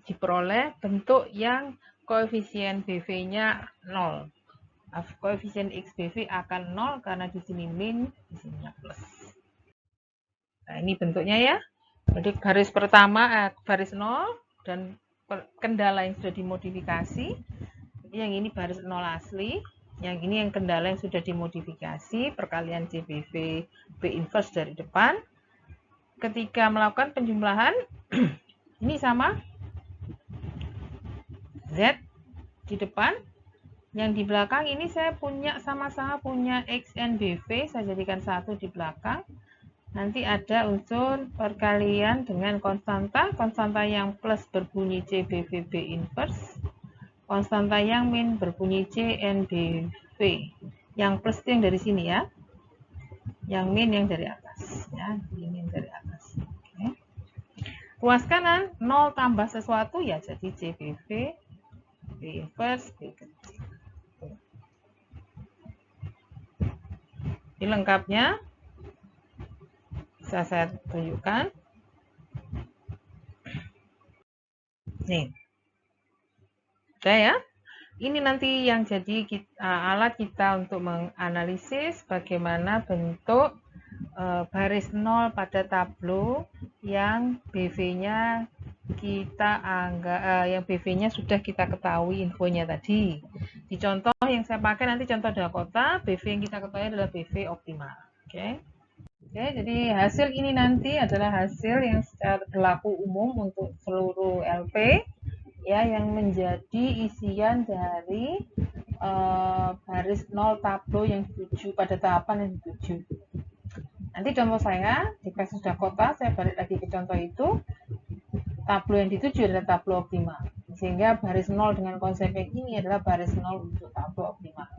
diperoleh bentuk yang koefisien BV-nya 0. Koefisien XBV akan 0 karena di sini min, di sini plus. Nah, ini bentuknya ya. Jadi baris pertama baris 0 dan kendala yang sudah dimodifikasi. Yang ini baris 0 asli, yang ini yang kendala yang sudah dimodifikasi, perkalian CBV B inverse dari depan. Ketika melakukan penjumlahan, ini sama Z di depan. Yang di belakang ini saya punya sama-sama punya XNBV, saya jadikan 1 di belakang. Nanti ada unsur perkalian dengan konstanta yang plus berbunyi CBVB inverse, konstanta yang min berbunyi CNBV. Yang plus itu yang dari sini ya, yang min yang dari atas ya, ini min dari atas. Oke. Ruas kanan 0 tambah sesuatu ya jadi CBV B inverse B kecil. Ini lengkapnya bisa saya tunjukkan. Nih, udah ya. Ini nanti yang jadi alat kita untuk menganalisis bagaimana bentuk baris 0 pada tablo yang BV-nya kita anggap yang BV-nya sudah kita ketahui infonya tadi. Di contoh yang saya pakai nanti contoh Dakota, BV yang kita ketahui adalah BV optimal. Oke. Oke, jadi hasil ini nanti adalah hasil yang secara berlaku umum untuk seluruh LP ya, yang menjadi isian dari baris 0 tablo yang dituju pada tahapan yang dituju. Nanti contoh saya di kasus Dakota, saya balik lagi ke contoh itu, tablo yang dituju adalah tablo optimal, sehingga baris 0 dengan konsep yang ini adalah baris 0 untuk tablo optimal.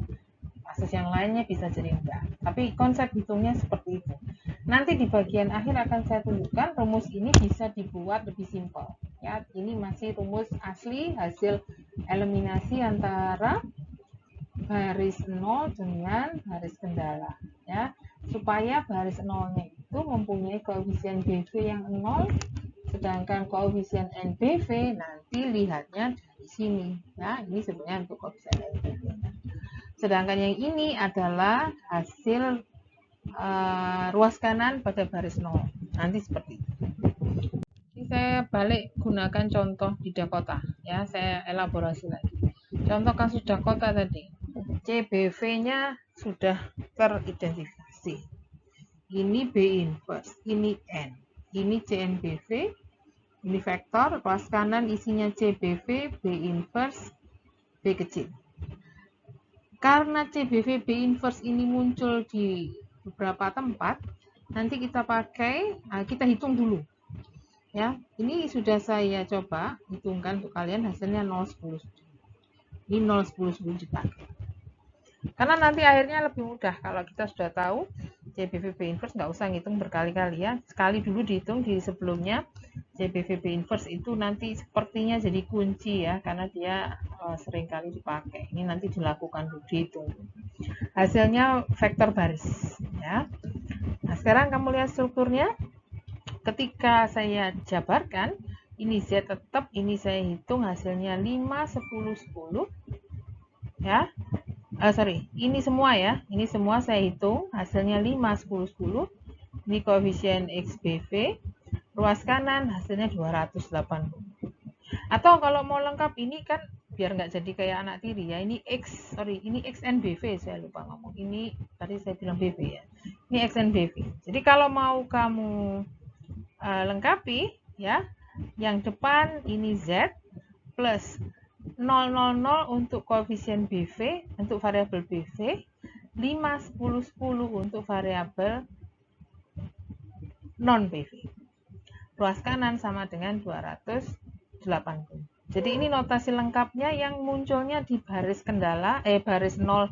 Kasus yang lainnya bisa jadi enggak, tapi konsep hitungnya seperti itu. Nanti di bagian akhir akan saya tunjukkan rumus ini bisa dibuat lebih simpel ya. Ini masih rumus asli hasil eliminasi antara baris 0 dengan baris kendala ya, supaya baris 0-nya itu mempunyai koefisien BV yang 0, sedangkan koefisien NBV nanti lihatnya dari sini ya. Ini sebenarnya untuk koefisien NBV. Sedangkan yang ini adalah hasil ruas kanan pada baris 0. Nanti seperti itu. Ini saya balik gunakan contoh di Dakota ya, saya elaborasi lagi. Contoh kasus Dakota tadi, CBV-nya sudah teridentifikasi. Ini B inverse, ini N, ini CNBV, ini vektor, ruas kanan isinya CBV, B inverse, B kecil. Karena CBV B inverse ini muncul di beberapa tempat, nanti kita pakai, kita hitung dulu ya. Ini sudah saya coba hitungkan untuk kalian, hasilnya 0, 10, 10. Ini 0, 10, 10 dipakai karena nanti akhirnya lebih mudah kalau kita sudah tahu CBV B inverse, nggak usah ngitung berkali-kali ya, sekali dulu dihitung di sebelumnya. CBV B inverse itu nanti sepertinya jadi kunci ya, karena dia sering kali dipakai. Ini nanti dilakukan dulu, dihitung hasilnya vektor baris ya. Nah, sekarang kamu lihat strukturnya. Ketika saya jabarkan, ini Z tetap, ini saya hitung hasilnya 5, 10, 10 ya. Ini semua ya, ini semua saya hitung hasilnya 5, 10, 10. Ini koefisien XBV, ruas kanan hasilnya 280. Atau kalau mau lengkap ini kan biar nggak jadi kayak anak tiri ya, ini ini XNBV, saya lupa ngomong, ini tadi saya bilang BV ya, ini XNBV. Jadi kalau mau kamu lengkapi ya, yang depan ini Z plus 0, 0, 0 untuk koefisien BV, untuk variabel BV, 5, 10, 10 untuk variabel non BV. Ruas kanan sama dengan 280. Jadi ini notasi lengkapnya yang munculnya di baris kendala, baris 0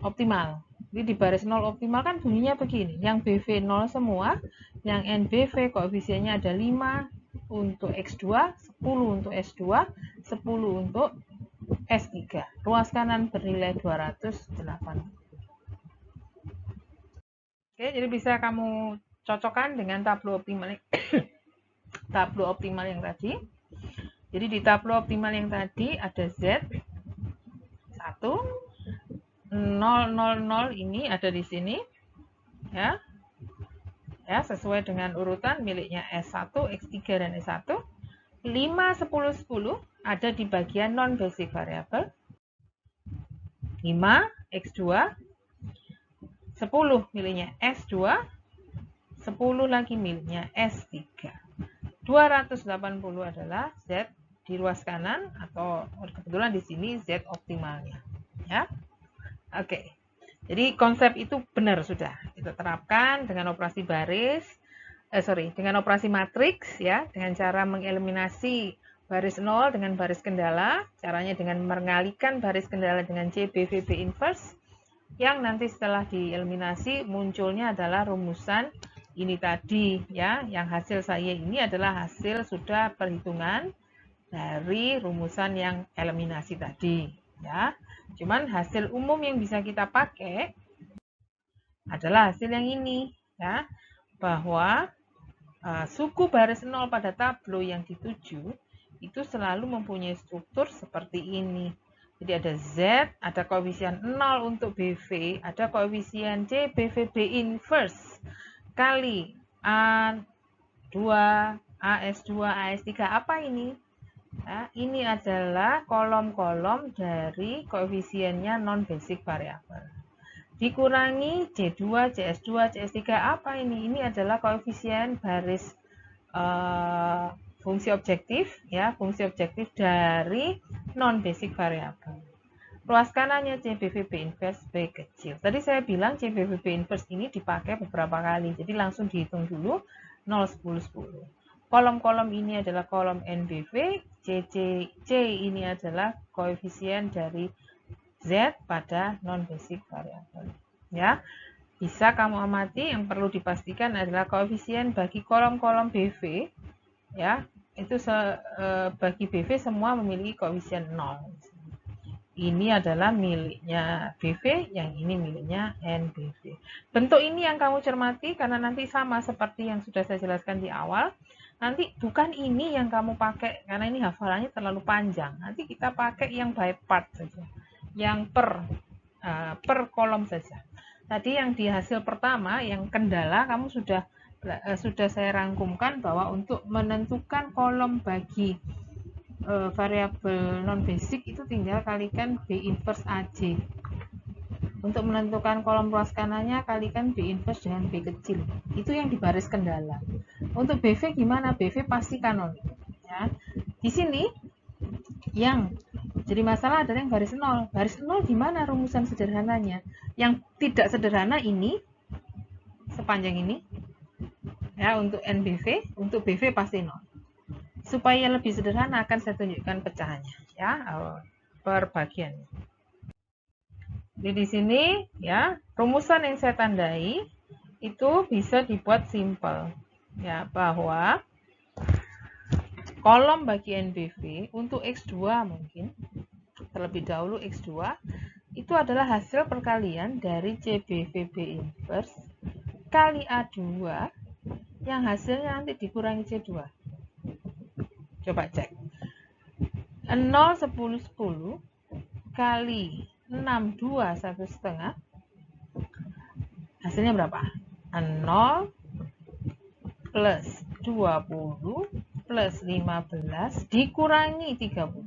optimal. Jadi di baris 0 optimal kan bunyinya begini, yang BV 0 semua, yang NBV koefisiennya ada 5 untuk X2, 10 untuk S2, 10 untuk S3. Ruas kanan bernilai 280. Oke, jadi bisa kamu cocokkan dengan tablo optimal tablo optimal yang tadi. Jadi di tablo optimal yang tadi ada Z 1, 0, 0, 0 ini ada di sini ya. Ya, sesuai dengan urutan miliknya S1, X3 dan S1. 5, 10, 10 ada di bagian non basic variable. 5 X2, 10 miliknya S2, 10 lagi miliknya S3. 280 adalah Z di ruas kanan, atau kebetulan di sini Z optimalnya. Ya, oke. Jadi konsep itu benar sudah kita terapkan dengan operasi baris, dengan operasi matriks ya, dengan cara mengeliminasi baris 0 dengan baris kendala, caranya dengan mengalikan baris kendala dengan CBVB inverse, yang nanti setelah dieliminasi munculnya adalah rumusan ini tadi ya, yang hasil saya ini adalah hasil sudah perhitungan dari rumusan yang eliminasi tadi ya. Cuman hasil umum yang bisa kita pakai adalah hasil yang ini ya, bahwa suku baris 0 pada tablo yang dituju itu selalu mempunyai struktur seperti ini. Jadi ada Z, ada koefisien 0 untuk BV, ada koefisien C BVB inverse kali A2, AS2, AS3. Apa ini? Nah, ini adalah kolom-kolom dari koefisiennya non-basic variable. Dikurangi C2, CS2, CS3. Apa ini? Ini adalah koefisien baris fungsi objektif ya, fungsi objektif dari non-basic variable. Ruas kanannya CBVB inverse B kecil. Tadi saya bilang CBVB inverse ini dipakai beberapa kali, jadi langsung dihitung dulu 0, 10, 10. Kolom-kolom ini adalah kolom NBV, C ini adalah koefisien dari Z pada non-basic variable. Ya, bisa kamu amati, yang perlu dipastikan adalah koefisien bagi kolom-kolom BV, ya, itu bagi BV semua memiliki koefisien 0. Ini adalah miliknya BV, yang ini miliknya NBV. Bentuk ini yang kamu cermati, karena nanti sama seperti yang sudah saya jelaskan di awal. Nanti bukan ini yang kamu pakai, karena ini hafalannya terlalu panjang. Nanti kita pakai yang by part saja, yang per kolom saja. Tadi yang di hasil pertama, yang kendala, kamu sudah saya rangkumkan bahwa untuk menentukan kolom bagi variabel non basic itu tinggal kalikan B inverse AJ. Untuk menentukan kolom ruas kanannya kalikan B inverse dengan B kecil. Itu yang di baris kendala. Untuk BV gimana? BV pasti kanonik. Ya. Di sini yang jadi masalah adalah yang baris 0. Baris 0 gimana rumusan sederhananya? Yang tidak sederhana ini sepanjang ini. Ya, untuk NBV, untuk BV pasti 0. Supaya lebih sederhana akan saya tunjukkan pecahannya ya, per bagian. Jadi di sini ya, rumusan yang saya tandai itu bisa dibuat simple ya, bahwa kolom bagi NBV untuk X2 mungkin terlebih dahulu X2 itu adalah hasil perkalian dari CBVB inverse kali A2 yang hasilnya nanti dikurangi C2. Coba cek. 0, 10, 10 kali 6, 2, 1,5. Hasilnya berapa? 0 plus 20 plus 15 dikurangi 30.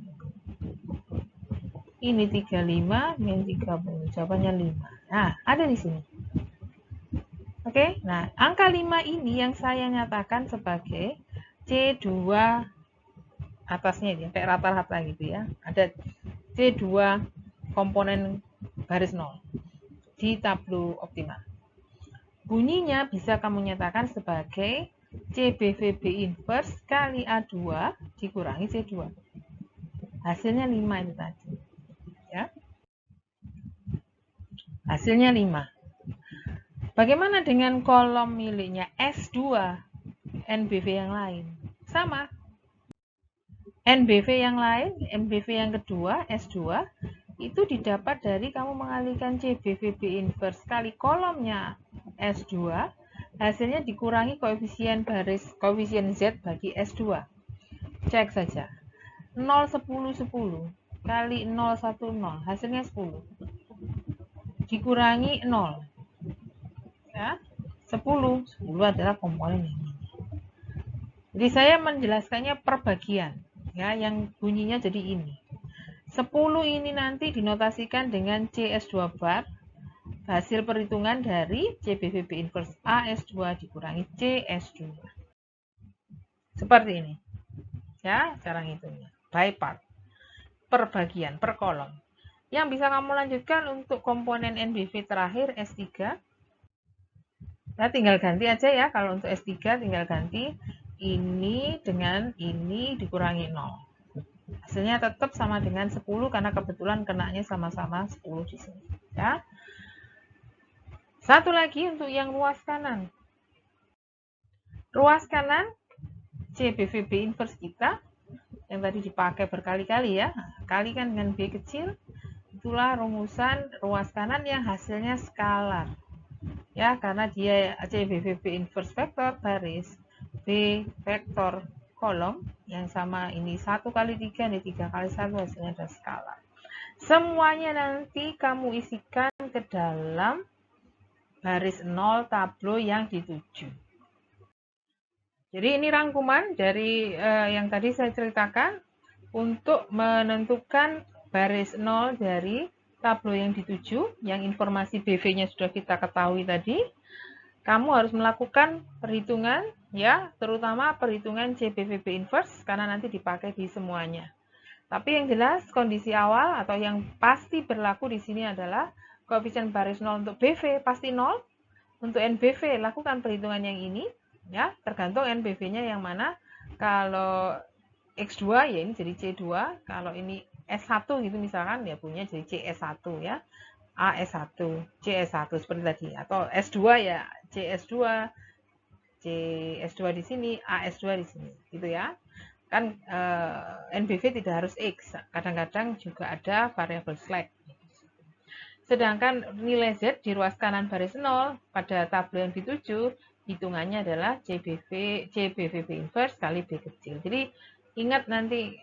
Ini 35 min 30. Jawabannya 5. Nah, ada di sini. Oke, nah angka 5 ini yang saya nyatakan sebagai C2 atasnya ini, kayak rata-rata gitu ya. Ada C2 komponen baris 0 di tablo optimal. Bunyinya bisa kamu nyatakan sebagai CBVB inverse kali A2 dikurangi C2. Hasilnya 5 itu tadi. Ya. Hasilnya 5. Bagaimana dengan kolom miliknya S2 NBV yang lain? Sama. NBV yang lain, NBV yang kedua, S2, itu didapat dari kamu mengalihkan CBVB inverse kali kolomnya S2, hasilnya dikurangi koefisien Z bagi S2. Cek saja. 0, 10, 10 kali 0, 1, 0, hasilnya 10. Dikurangi 0. Ya, 10 adalah komponen ini. Jadi saya menjelaskannya per bagian ya, yang bunyinya jadi ini. 10 ini nanti dinotasikan dengan CS2 bar, hasil perhitungan dari CBVB inverse AS2 dikurangi CS2. Seperti ini. Ya, cara ngitungnya. by part, per bagian, per kolom. Yang bisa kamu lanjutkan untuk komponen NBV terakhir S3. Nah, tinggal ganti aja ya. Kalau untuk S3 tinggal ganti ini dengan ini dikurangi 0. Hasilnya tetap sama dengan 10 karena kebetulan kenanya sama-sama 10 di sini. Ya. Satu lagi untuk yang ruas kanan. Ruas kanan CBVB inverse kita yang tadi dipakai berkali-kali ya. Kalikan dengan B kecil. Itulah rumusan ruas kanan yang hasilnya skalar. Ya, karena dia CBVB inverse vektor baris B vektor kolom yang sama ini 1 kali 3, ini 3 kali 1 hasilnya ada skalar. Semuanya nanti kamu isikan ke dalam baris 0 tablo yang dituju. Jadi ini rangkuman dari yang tadi saya ceritakan untuk menentukan baris 0 dari tablo yang dituju, yang informasi BV-nya sudah kita ketahui tadi. Kamu harus melakukan perhitungan ya, terutama perhitungan CBVB inverse karena nanti dipakai di semuanya. Tapi yang jelas kondisi awal atau yang pasti berlaku di sini adalah koefisien baris 0 untuk BV pasti 0. Untuk NBV lakukan perhitungan yang ini ya, tergantung NBV-nya yang mana. Kalau X2 ya ini jadi C2, kalau ini S1 gitu misalkan ya punya jadi CS1 ya. AS1, CS1 seperti tadi, atau S2 ya CS2, CS2 di sini, AS2 di sini gitu ya. Kan NBV tidak harus X, kadang-kadang juga ada variabel slack. Sedangkan nilai Z di ruas kanan baris 0 pada tabel yang dituju hitungannya adalah CBVB inverse kali B kecil. Jadi ingat nanti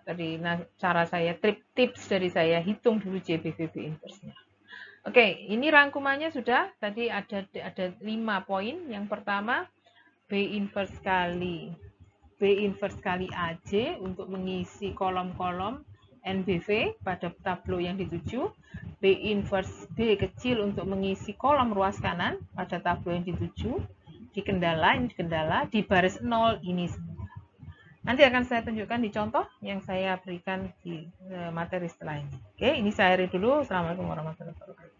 tadi cara saya tips dari saya hitung dulu CBVB inverse-nya. Oke, ini rangkumannya sudah. Tadi ada 5 poin. Yang pertama B inverse kali AJ untuk mengisi kolom-kolom NBV pada tablo yang dituju. B inverse B kecil untuk mengisi kolom ruas kanan pada tablo yang dituju. Di kendala, di baris 0 ini semua. Nanti akan saya tunjukkan di contoh yang saya berikan di materi setelah ini. Oke, ini saya akhiri dulu. Assalamualaikum warahmatullahi wabarakatuh.